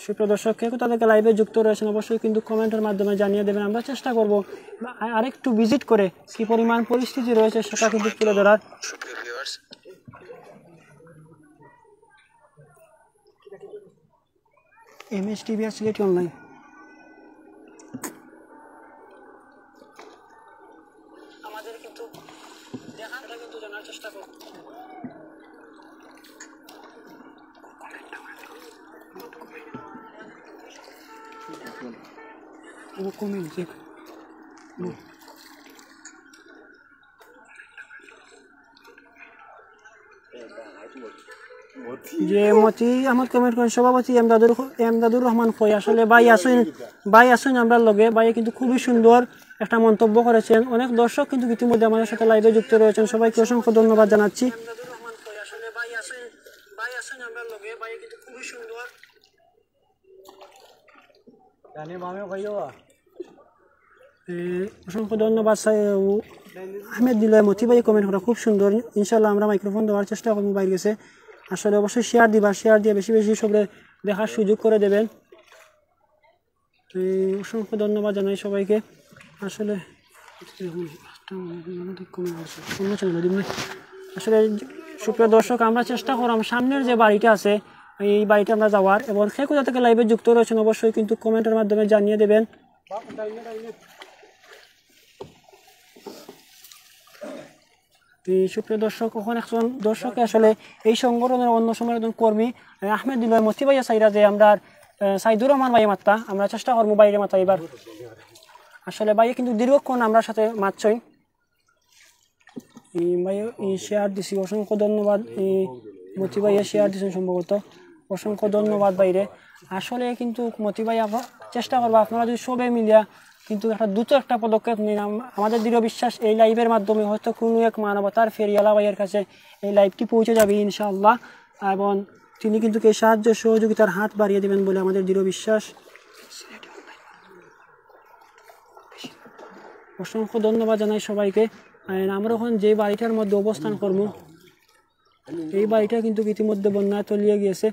সুপ্রিয় দর্শক, কেউ তাদেরকে লাইভে যুক্ত রয়েছেন অবশ্যই কিন্তু কমেন্টের মাধ্যমে জানিয়ে দেবেন। আমরা চেষ্টা করব আরেকটু ভিজিট করে কি পরিমাণ পরিস্থিতি রয়েছে সেটা কিন্তু তুলে ধরার। MSTV আর সিলেটি অনলাইন। আমাদের কিন্তু দেখাটা কিন্তু জানার চেষ্টা করব। কমেন্ট চেক যে মতি আমার কমেন্ট করেন সভাপতি এমদাদুর রহমান ফই। আসলে ভাই আসুন আমরা লগে। ভাই কিন্তু খুবই সুন্দর একটা মন্তব্য করেছেন। অনেক দর্শক কিন্তু ইতিমধ্যে আমাদের সাথে লাইভে যুক্ত রয়েছেন, সবাইকে অসংখ্য ধন্যবাদ জানাচ্ছি। অসংখ্য ধন্যবাদ আহমেদ দিলয় মতি ভাই কমেন্ট করা খুব সুন্দর। ইনশাল্লাহ আমরা মাইক্রোফোন দেওয়ার চেষ্টা করবো মোবাইল গেছে। আসলে অবশ্যই শেয়ার দিয়ে বেশি বেশি সবরে দেখার সুযোগ করে দেবেন। অসংখ্য ধন্যবাদ জানাই সবাইকে। আসলে আসলে সুপ্রিয় দর্শক, আমরা চেষ্টা করলাম সামনের যে বাড়িটা আছে এই বাড়িটা আমরা যাওয়ার, এবং সে কোথা থেকে লাইভে যুক্ত রয়েছেন অবশ্যই কিন্তু কমেন্টের মাধ্যমে জানিয়ে দেবেন। সুপ্রিয় দর্শক, ওখানে একজন দর্শকে আসলে এই সংগঠনের অন্য সময় একজন কর্মী আহমেদ দিলয় মতি ভাইয়া চাইরা যে আমরা সাইদুর রহমান ভাই মাত্রা আমরা চেষ্টা করবো বাইরে মাত্রা এবার। আসলে ভাইয়া কিন্তু দীর্ঘক্ষণ আমরা সাথে মাতছই। ভাইয়া শেয়ার দিছি, অসংখ্য ধন্যবাদ। মতি ভাইয়া শেয়ার দিচ্ছেন সম্ভবত, অসংখ্য ধন্যবাদ বাইরে। আসলে কিন্তু মতি ভাইয়া চেষ্টা করবো আপনারা যদি সবে মিলিয়া কিন্তু একটা দ্রুত একটা পদক্ষেপ নিন। আমাদের দৃঢ় বিশ্বাস এই লাইভের মাধ্যমে হয়তো কোনো এক মানবতার ফেরিয়ালা ভাইয়ের কাছে এই লাইভটি পৌঁছে যাবে ইনশাআল্লাহ, এবং তিনি কিন্তু এই সাহায্য সহযোগিতার হাত বাড়িয়ে দেবেন বলে আমাদের দৃঢ় বিশ্বাস। অসংখ্য ধন্যবাদ জানাই সবাইকে। আমরা এখন যে বাড়িটার মধ্যে অবস্থান করব, এই বাড়িটা কিন্তু ইতিমধ্যে বন্যায় তলিয়ে গিয়েছে।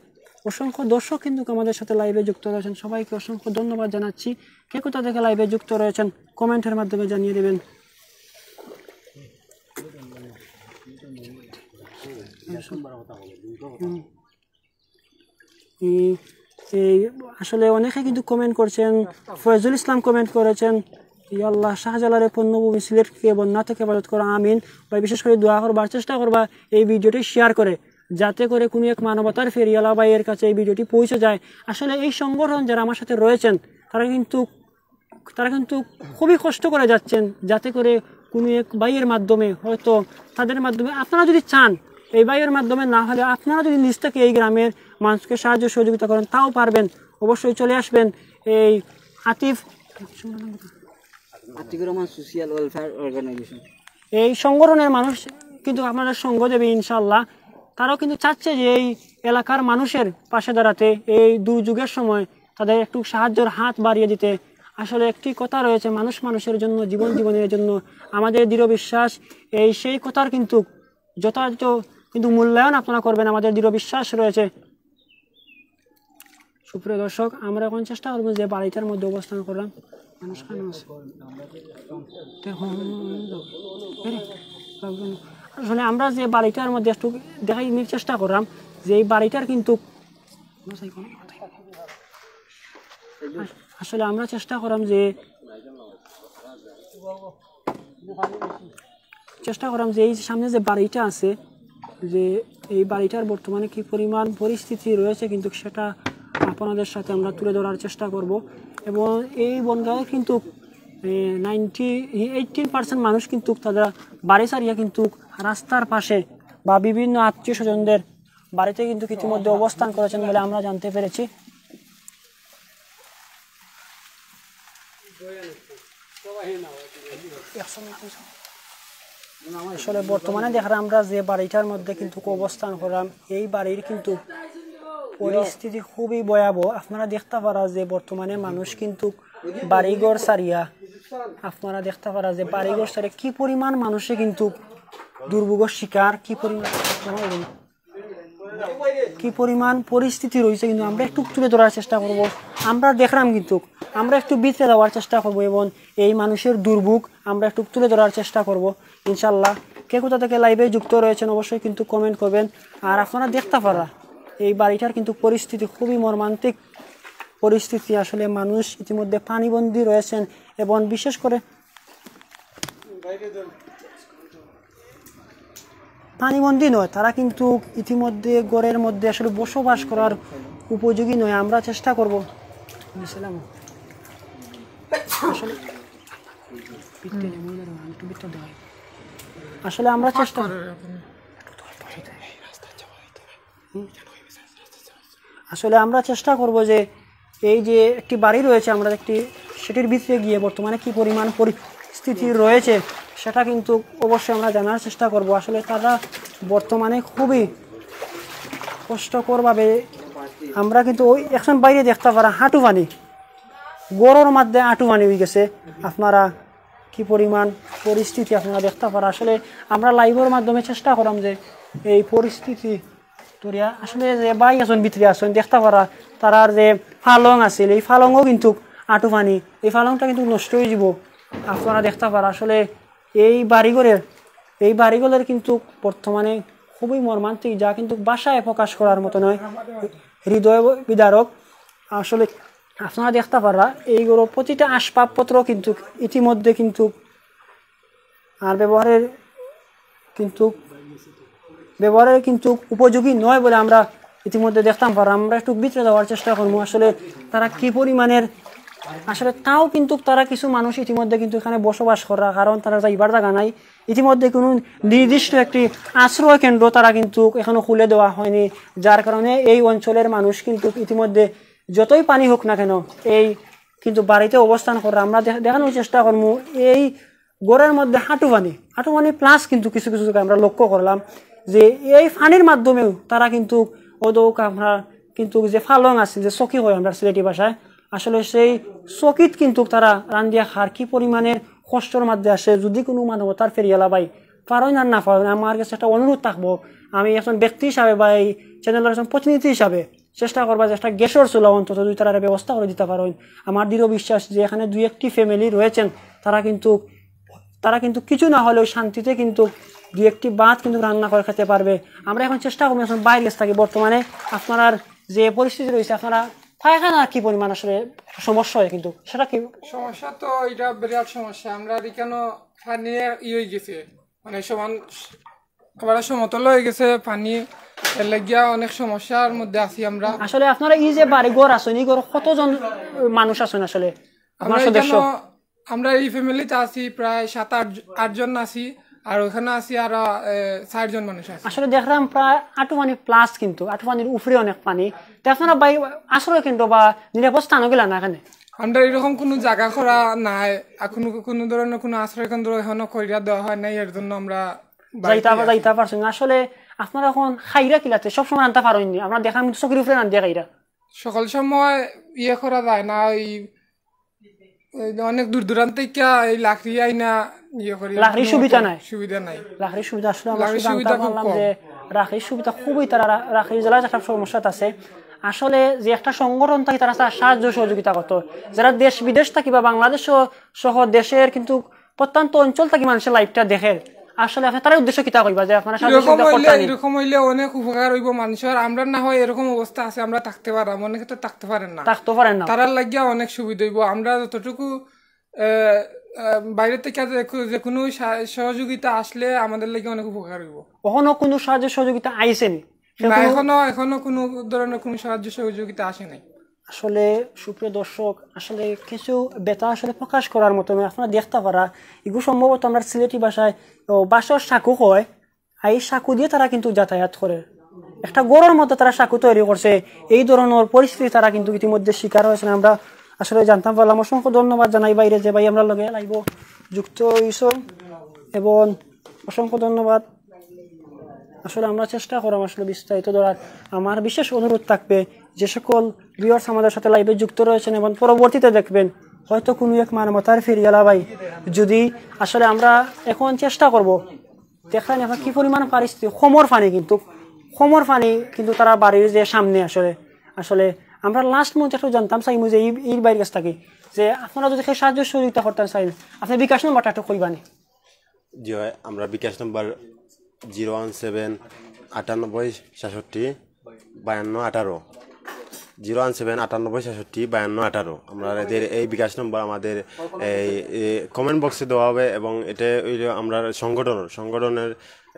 অসংখ্য দর্শক কিন্তু আমাদের সাথে লাইভে যুক্ত রয়েছেন, সবাইকে অসংখ্য ধন্যবাদ জানাচ্ছি। কে কোথা থেকে লাইভে যুক্ত রয়েছেন কমেন্টের মাধ্যমে জানিয়ে দেবেন। এই আসলে অনেকে কিন্তু কমেন্ট করছেন। ফয়জুল ইসলাম কমেন্ট করেছেন, ইয়া আল্লাহ শাহজালালের পণ্যভূমি সিলেটকে বন্যা থেকে হেফাজত করা, আমিন। বা বিশেষ করে দোয়া করবার চেষ্টা করবা এই ভিডিওটি শেয়ার করে, যাতে করে কোনো এক মানবতার ফেরিয়ালা ভাইয়ের কাছে এই ভিডিওটি পৌঁছে যায়। আসলে এই সংগঠন যারা আমার সাথে রয়েছেন তারা কিন্তু খুবই কষ্ট করে যাচ্ছেন, যাতে করে কোনো এক ভাইয়ের মাধ্যমে, হয়তো তাদের মাধ্যমে, আপনারা যদি চান এই ভাইয়ের মাধ্যমে না হলে আপনারা যদি নিজ থেকে এই গ্রামের মানুষকে সাহায্য সহযোগিতা করেন তাও পারবেন। অবশ্যই চলে আসবেন এই Atiqur Rahman social welfare organisation, এই সংগঠনের মানুষ কিন্তু আপনাদের সঙ্গ দেবে ইনশাআল্লাহ। তারাও কিন্তু চাচ্ছে যে এই এলাকার মানুষের পাশে দাঁড়াতে, এই দুর্যোগের সময় তাদের একটু সাহায্যের হাত বাড়িয়ে দিতে। আসলে একটি কথা রয়েছে, মানুষ মানুষের জন্য, জীবনের জন্য। আমাদের দৃঢ় বিশ্বাস সেই কথার কিন্তু যথাযথ কিন্তু মূল্যায়ন আপনারা করবেন, আমাদের দৃঢ় বিশ্বাস রয়েছে। সুপ্রিয় দর্শক, আমরা এখন চেষ্টা করবো যে বাড়িটার মধ্যে অবস্থান করলাম, মানুষ আসলে আমরা যে বাড়িটার মধ্যে একটু দেখাই চেষ্টা করলাম যে এই বাড়িটার কিন্তু আসলে আমরা চেষ্টা করলাম যে এই সামনে যে বাড়িটা আছে, যে এই বাড়িটার বর্তমানে কি পরিমাণ পরিস্থিতি রয়েছে কিন্তু সেটা আপনাদের সাথে আমরা তুলে ধরার চেষ্টা করব। এবং এই বনগাঁয়ে কিন্তু 18% মানুষ কিন্তু তারা বাড়ি ছাড়িয়ে কিন্তু রাস্তার পাশে বা বিভিন্ন আত্মীয় স্বজনদের বাড়িতে কিন্তু ইতিমধ্যে অবস্থান করেছেন বলে আমরা জানতে পেরেছি। আসলে বর্তমানে দেখলাম আমরা যে বাড়িটার মধ্যে কিন্তু অবস্থান করলাম, এই বাড়ির কিন্তু পরিস্থিতি খুবই ভয়াবহ। আপনারা দেখতে পারা যে বর্তমানে মানুষ কিন্তু বাড়িঘর ছাড়িয়া, আপনারা দেখতে পারা যে বাড়িঘর ছাড়িয়া কি পরিমাণ মানুষে কিন্তু দুর্ভোগের শিকার, কি পরিমাণ পরিস্থিতি রয়েছে কিন্তু আমরা একটু তুলে ধরার চেষ্টা করব। আমরা দেখলাম কিন্তু আমরা একটু বিতরে দেওয়ার চেষ্টা করব এবং এই মানুষের দুর্ভোগ আমরা একটু তুলে ধরার চেষ্টা করব ইনশাল্লাহ। কে কোথা থেকে লাইভে যুক্ত রয়েছেন অবশ্যই কিন্তু কমেন্ট করবেন। আর আপনারা দেখতে পারা এই বাড়িটার কিন্তু পরিস্থিতি খুবই মর্মান্তিক পরিস্থিতি। আসলে মানুষ ইতিমধ্যে পানিবন্দী রয়েছেন এবং বিশেষ করে পানিবন্দী নয়, তারা কিন্তু ইতিমধ্যে ঘরের মধ্যে আসলে বসবাস করার উপযোগী নয়। আমরা চেষ্টা করব আসলে আমরা চেষ্টা করব যে এই যে একটি বাড়ি রয়েছে আমরা সেটির ভিতরে গিয়ে বর্তমানে কি পরিমাণ পরিস্থিতি রয়েছে সেটা কিন্তু অবশ্যই আমরা জানার চেষ্টা করব। আসলে তারা বর্তমানে খুবই কষ্টকরভাবে, আমরা কিন্তু ওই এখন বাইরে দেখতে পারা হাঁটু পানি, গরুর মধ্যে হাঁটু পানি হয়ে গেছে। আপনারা কি পরিমাণ পরিস্থিতি আপনারা দেখতে পারা। আসলে আমরা লাইভের মাধ্যমে চেষ্টা করলাম যে এই পরিস্থিতি তোরিয়া আসলে যে বাই আসন ভিতরে আসন দেখতে পারা, তারার যে ফালং আছে এই ফালংও কিন্তু হাঁটু পানি, এই ফালংটা কিন্তু নষ্ট হয়ে যাব। আপনারা দেখতে পারা আসলে এই বাড়িগুলোর কিন্তু বর্তমানে খুবই মর্মান্তিক, যা কিন্তু ভাষায় প্রকাশ করার মতো নয়, হৃদয় বিদারক। আসলে আপনারা দেখতে পারা এইগুলো প্রতিটা আসবাবপত্র কিন্তু ইতিমধ্যে কিন্তু আর ব্যবহারের কিন্তু উপযোগী নয় বলে আমরা ইতিমধ্যে দেখতাম পারা। আমরা একটু ভিতরে যাওয়ার চেষ্টা করবো আসলে তারা কি পরিমাণের, আসলে তাও কিন্তু তারা কিছু মানুষ ইতিমধ্যে কিন্তু এখানে বসবাস করা, কারণ তারা যাইবার জায়গা নাই। ইতিমধ্যে কোনো নির্দিষ্ট একটি আশ্রয় কেন্দ্র তারা কিন্তু এখনো খুলে দেওয়া হয়নি, যার কারণে এই অঞ্চলের মানুষ কিন্তু ইতিমধ্যে যতই পানি হোক না কেন এই কিন্তু বাড়িতে অবস্থান করে আমরা দেখানোর চেষ্টা করবো এই গড়ের মধ্যে হাঁটু পানি প্লাস কিন্তু কিছু কিছু জায়গায় আমরা লক্ষ্য করলাম যে এই পানির মাধ্যমেও তারা কিন্তু ওদৌক আমরা কিন্তু যে ফালং আছে যে চকি হয় আমরা সিলেটি ভাষায় আসলে সেই চকিত কিন্তু তারা রান্দিয়া খার কি পরিমাণের কষ্টর মধ্যে আসে যদি কোনো মানবতার ফেরিয়ালা ভাই পারেন আর না পারেন আমার কাছে একটা অনুরোধ থাকবো আমি একজন ব্যক্তি হিসাবে বা এই চ্যানেলের একজন প্রতিনিধি হিসাবে চেষ্টা করবা যে একটা গ্যাসের চুলা অন্তত যদি তারা ব্যবস্থা করে দিতে পারেন আমার দৃঢ় বিশ্বাস যে এখানে 2-1টি ফ্যামিলি রয়েছেন তারা কিন্তু কিছু না হলেও শান্তিতে কিন্তু 2-1টি ভাত কিন্তু রান্না করে খেতে পারবে আমরা এখন চেষ্টা করবো এখন বাইরে থাকি বর্তমানে আপনার যে পরিস্থিতি রয়েছে আপনারা পায়খানা কি পরিমাণ আসলে সমস্যা হয় কিন্তু সেটা কি সমস্যা তো এটা বিরাট সমস্যা আমরা এখানে পানি হয়ে গেছে মানে সমান আবার সমতল হয়ে গেছে পানি এর লাগিয়া অনেক সমস্যার মধ্যে আছি আমরা আসলে আপনারা এই যে বাড়ি ঘর আছেন এই ঘর কতজন মানুষ আছেন আসলে আমার সদস্য আমরা এই ফ্যামিলিতে আছি প্রায় 7-8 জন আছি আর ওখানে আছি আর 4 জন মানুষ আছে আসলে দেখলাম প্রায় আঁটু পানি প্লাস কিন্তু আঁটু পানির উপরে অনেক পানি তো আপনারা বাই আশ্রয় কিন্তু বা নিরাপদ স্থানও গেলা না এখানে আমরা এরকম কোনো জায়গা করা নাই এখনো কোনো ধরনের কোনো আশ্রয় কেন্দ্র এখনো কইরা দেওয়া হয় নাই এর জন্য আমরা যাইতা পারছেন আসলে আপনারা এখন খাইরা কিলাতে সবসময় আনতে পারেননি আমরা দেখলাম কিন্তু চকির উপরে আনতে খাইরা সকল সময় ইয়ে করা যায় না অনেক দূর দূরান্ত থেকে এই লাকড়ি আইনা ইয়ে করি লাকড়ির সুবিধা নাই লাকড়ির সুবিধা আসলে আমরা জানতে পারলাম যে লাকড়ির সুবিধা খুবই তারা লাকড়ির জেলায় একটা সমস্যা আছে আসলে যে একটা সংগঠন থাকে তারা সাহায্য সহযোগিতা করতো যারা দেশ বিদেশ থাকি বা বাংলাদেশ সহ দেশের কিন্তু প্রত্যন্ত অঞ্চল থাকি মানুষের লাইফটা দেখে আসলে তারা উদ্দেশ্য কিতা কইবা যে আপনারা এরকম হইলে অনেক উপকার হইব মানুষের আমরা না হয় এরকম অবস্থা আছে আমরা থাকতে পারলাম অনেকে তো থাকতে পারেন না তারার লাগিয়া অনেক সুবিধা হইব আমরা যতটুকু বাইরে থেকে যে কোনো সহযোগিতা আসলে আমাদের লাগে অনেক উপকার হইব কখনো কোনো সাহায্য সহযোগিতা আইসেনি এখনো কোনো ধরনের কোনো সাহায্য সহযোগিতা আসে নাই আসলে সুপ্রিয় দর্শক আসলে কিছু ব্যথা আসলে প্রকাশ করার মতো আপনারা দেখতে পারা এগুলো সম্ভবত আমরা সিলেটি ভাষায় বাঁশের সাঁকু হয় এই সাঁকু দিয়ে তারা কিন্তু যাতায়াত করে একটা গড়ের মধ্যে তারা সাঁকু তৈরি করছে এই ধরনের পরিস্থিতি তারা কিন্তু ইতিমধ্যে শিকার হয়েছে আমরা আসলে জানতাম পারলাম অসংখ্য ধন্যবাদ জানাই বাইরে যে ভাই আমরা লগে লাইব যুক্ত হইছ এবং অসংখ্য ধন্যবাদ আসলে আমরা চেষ্টা করলাম আসলে বিস্তারিত ধরার আমার বিশেষ অনুরোধ থাকবে যে সকল ভিউয়ার্স আমাদের সাথে লাইভে যুক্ত রয়েছেন এবং পরবর্তীতে দেখবেন হয়তো কোনো এক মানবতার ফেরিয়ালা ভাই যদি আসলে আমরা এখন চেষ্টা করব দেখেন এখন কি পরিমাণ পরিস্থিতি খমর পানি কিন্তু তারা বাড়ির যে সামনে আসলে আমরা লাস্ট মধ্যে একটু জানতাম চাইমু যে এই বাইরের কাছ থেকে যে আপনারা যদি সাহায্য সহযোগিতা করতেন চাই আপনি বিকাশ নম্বরটা একটু কইবানি জি হয় আমরা বিকাশ নম্বর 017 98 66 52 18 017 98 66 52 18 আমাদের এই বিকাশ নম্বর আমাদের এই কমেন্ট বক্সে দেওয়া হবে এবং এটা আমরা সংগঠনের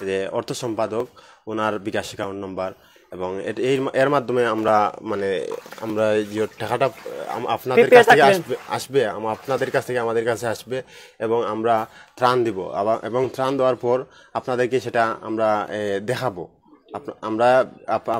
যে অর্থ সম্পাদক ওনার বিকাশ অ্যাকাউন্ট নম্বর এবং এর মাধ্যমে আমরা যে টাকাটা আপনাদের কাছ থেকে আসবে আপনাদের কাছ থেকে আমাদের কাছে আসবে এবং আমরা ত্রাণ দিব এবং ত্রাণ দেওয়ার পর আপনাদেরকে সেটা আমরা দেখাবো আমরা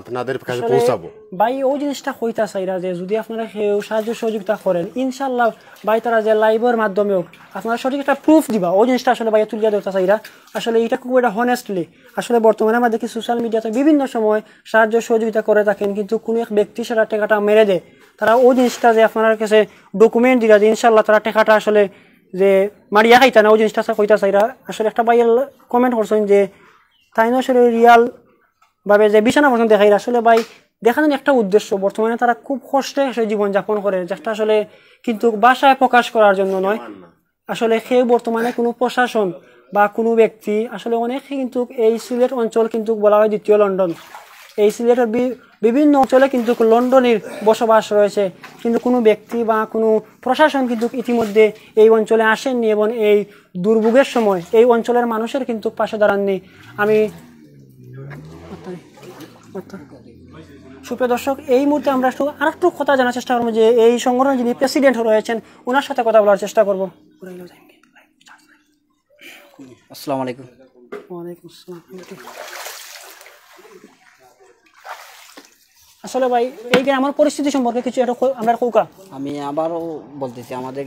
আপনাদের কাছে পৌঁছাবো ভাই ওই জিনিসটা হইতা চাইরা যে যদি আপনারা কেউ সাহায্য সহযোগিতা করেন ইনশাল্লাহ ভাই তারা যে লাইভের মাধ্যমেও আপনারা সঠিক একটা প্রুফ দিবা ওই জিনিসটা আসলে ভাই তুলিয়া দেওয়া চাইরা আসলে এটা খুব একটা হনেস্টলি আসলে বর্তমানে আমরা দেখি সোশ্যাল মিডিয়াতে বিভিন্ন সময় সাহায্য সহযোগিতা করে থাকেন কিন্তু কোনো এক ব্যক্তি সেটা টাকাটা মেরে দেয় তারা ওই জিনিসটা যে আপনার কাছে ডকুমেন্ট দিলা যে ইনশাল্লাহ তারা টাকাটা আসলে যে মারিয়া খাইতা না ওই জিনিসটা কইতা চাইরা আসলে একটা ভাই কমেন্ট করছেন যে তাই না আসলে রিয়াল ভাবে যে বিছানা পর্যন্ত দেখাই আসলে ভাই দেখানোর একটা উদ্দেশ্য বর্তমানে তারা খুব কষ্টে আসলে জীবনযাপন করে যেটা আসলে কিন্তু ভাষায় প্রকাশ করার জন্য নয় আসলে সে বর্তমানে কোনো প্রশাসন বা কোনো ব্যক্তি আসলে অনেকে কিন্তু এই সিলেট অঞ্চল কিন্তু বলা হয় দ্বিতীয় লন্ডন এই সিলেটের বিভিন্ন অঞ্চলে কিন্তু লন্ডনের বসবাস রয়েছে কিন্তু কোনো ব্যক্তি বা কোনো প্রশাসন কিন্তু ইতিমধ্যে এই অঞ্চলে আসেননি এবং এই দুর্ভোগের সময় এই অঞ্চলের মানুষের কিন্তু পাশে দাঁড়াননি আমি সুপ্রিয় দর্শক এই মুহূর্তে আমরা আরেকটু কথা জানার চেষ্টা করবো যে এই সংগঠনের যিনি প্রেসিডেন্ট রয়েছেন ওনার সাথে কথা বলার চেষ্টা করবো আসসালামু আলাইকুম ওয়ালাইকুম আসসালাম আসলে ভাই এই গ্রামের পরিস্থিতি সম্পর্কে কিছু একটা আমরা কৌকা। আমি আবারও বলতেছি, আমাদের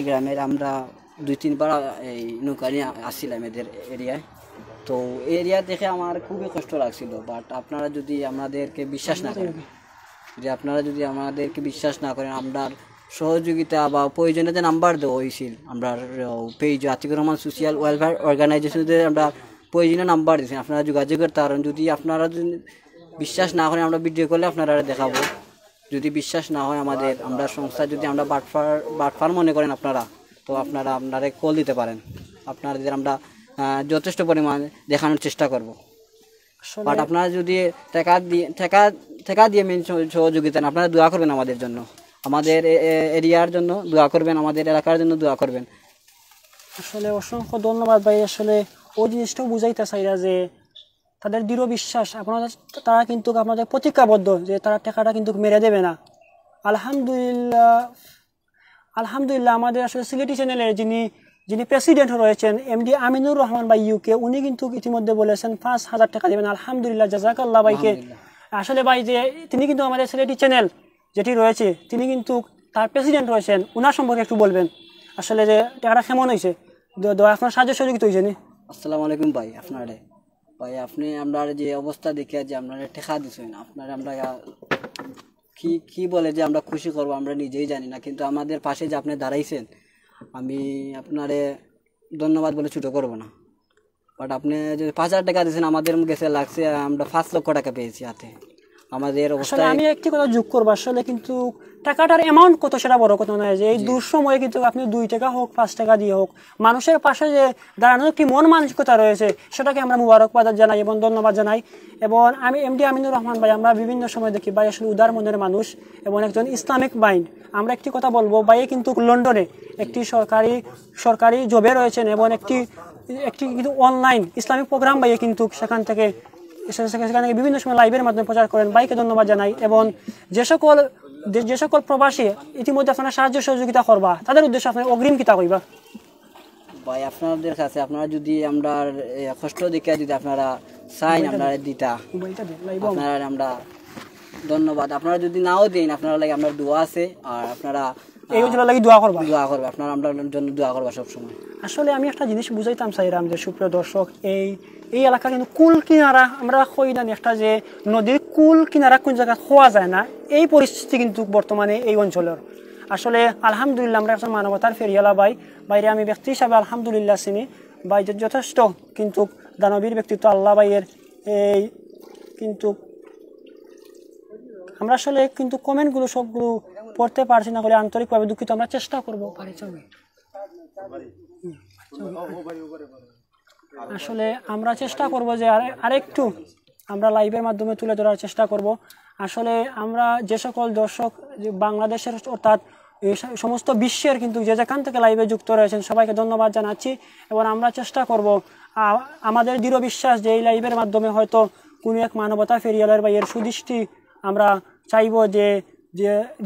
গ্রামের আমরা 2-3 বার এই নৌকা নিয়ে আসছিলাম এদের এরিয়ায়। তো এরিয়া দেখে আমার খুবই কষ্ট লাগছিল। বাট আপনারা যদি আমাদেরকে বিশ্বাস না করেন, আমরা সহযোগিতা বা প্রয়োজনে যে নাম্বার দেওয়া হয়েছিল আমরা page Atiqur Rahman social welfare অর্গানাইজেশনের আমরা প্রয়োজনীয় নাম্বার দিয়েছি, আপনারা যোগাযোগ করতে পারেন। যদি আপনারা যদি বিশ্বাস না করেন, আমরা ভিডিও করলে আপনারা দেখাবো। যদি বিশ্বাস না হয় আমরা সংস্থা যদি আমরা বাটফার মনে করেন আপনারা, তো আপনারা কল দিতে পারেন। আপনাদের আমরা যথেষ্ট পরিমাণে দেখানোর চেষ্টা করব। বাট আপনারা যদি টাকা দিয়ে মেন সহযোগিতা, আপনারা দোয়া করবেন আমাদের জন্য, আমাদের এরিয়ার জন্য দোয়া করবেন, আমাদের এলাকার জন্য দোয়া করবেন। আসলে অসংখ্য ধন্যবাদ ভাই। আসলে ওই জিনিসটাও বুঝাইতে চাইরা যে তাদের দৃঢ় বিশ্বাস, তারা কিন্তু আপনাদের প্রতিজ্ঞাবদ্ধ যে তারা টাকাটা কিন্তু মেরে দেবে না। আলহামদুলিল্লাহ আমাদের আসলে সিলেটি চ্যানেলের যিনি প্রেসিডেন্ট রয়েছেন এমডি আমিনুর রহমান ভাই ইউকে, উনি কিন্তু ইতিমধ্যে বলেছেন 5,000 টাকা দেবেন। আলহামদুলিল্লাহ, জাযাকাল্লাহ ভাইকে। আসলে ভাই যে তিনি কিন্তু আমাদের সিলেটি চ্যানেল যেটি রয়েছে, তিনি কিন্তু তার প্রেসিডেন্ট রয়েছেন, ওনার সম্পর্কে একটু বলবেন আসলে যে টাকাটা কেমন হয়েছে, আপনার সাহায্য সহযোগিতা হয়েছে নি? আসসালামু আলাইকুম ভাই। আপনি আমরা যে অবস্থা দেখে যে আপনারা ঠেকা দিচ্ছেন, আমরা কি বলে যে আমরা খুশি করবো আমরা নিজেই জানি না, কিন্তু আমাদের পাশে যে আপনি দাঁড়াইছেন, আমি আপনারে ধন্যবাদ বলে ছোটো করবো না। বাট আপনি যে 5,000 টাকা দিয়েছেন, আমাদের কাছে লাগছে আমরা 5 লক্ষ টাকা পেয়েছি হাতে। আমাদের অবস্থা আমি একটি কথা যোগ করবো, আসলে কিন্তু টাকাটার অ্যামাউন্ট কত সেটা বড় কথা নয়, যে এই দুঃসময়ে কিন্তু আপনি 2 টাকা হোক 5 টাকা দিয়ে হোক মানুষের পাশে যে দাঁড়ানোর একটি মন মানসিকতা রয়েছে, সেটাকে আমরা মুবারকবাদ জানাই এবং ধন্যবাদ জানাই। এবং আমি এমডি আমিনুর রহমান ভাই, আমরা বিভিন্ন সময় দেখি ভাই আসলে উদার মনের মানুষ এবং একজন ইসলামিক মাইন্ড। আমরা একটি কথা বলবো, ভাই কিন্তু লন্ডনে একটি সরকারি জবে রয়েছেন এবং একটি কিন্তু অনলাইন ইসলামিক প্রোগ্রাম ভাইয়ে কিন্তু সেখান থেকে বিভিন্ন সময় লাইভের মাধ্যমে প্রচার করেন। ভাইকে ধন্যবাদ জানাই। এবং যে সকল প্রবাসী ইতিমধ্যে আপনারা সাহায্য সহযোগিতা করবা, তাদের উদ্দেশ্যে আপনার অগ্রিম কিতা কইবা? ভাই আপনাদের কাছে আপনারা যদি আমরা কষ্ট দেখে যদি আপনারা চাইন আপনারা দিতা, আপনারা আমরা ধন্যবাদ। আপনারা যদি নাও দেন, আপনারা লাগে আমরা দোয়া আছে, আর আপনারা এই লাগি দোয়া করবে, আপনারা আমরা জন্য দোয়া করবা সবসময়। আসলে আমি একটা জিনিস বুঝাইতাম চাইরাম যে সুপ্রিয় দর্শক, এই এলাকা কিন্তু কুল কিনারা, আমরা কই না একটা যে নদীর কুল কিনারা কোন জায়গায় খোয়া যায় না, এই পরিস্থিতি কিন্তু বর্তমানে এই অঞ্চলের। আসলে আলহামদুলিল্লাহ আমরা একজন মানবতার ফেরিয়ালা ভাই, বাইরে আমি ব্যক্তি হিসাবে আলহামদুলিল্লাহ চিনি ভাই, যথেষ্ট কিন্তু দানবীর ব্যক্তিত্ব আল্লাহ ভাইয়ের। এই কিন্তু আমরা আসলে কিন্তু কমেন্টগুলো সবগুলো পড়তে পারছি না বলে আন্তরিকভাবে দুঃখিত। আমরা চেষ্টা করবো, আসলে আমরা চেষ্টা করব যে আরেকটু আমরা লাইভের মাধ্যমে তুলে ধরার চেষ্টা করব। আসলে আমরা যে সকল দর্শক বাংলাদেশের অর্থাৎ সমস্ত বিশ্বের কিন্তু যে যেখান থেকে লাইভে যুক্ত রয়েছেন সবাইকে ধন্যবাদ জানাচ্ছি। এবং আমরা চেষ্টা করব, আমাদের দৃঢ় বিশ্বাস যে এই লাইভের মাধ্যমে হয়তো কোনো এক মানবতা ফেরিয়ালের বা এর সুদৃষ্টি আমরা চাইব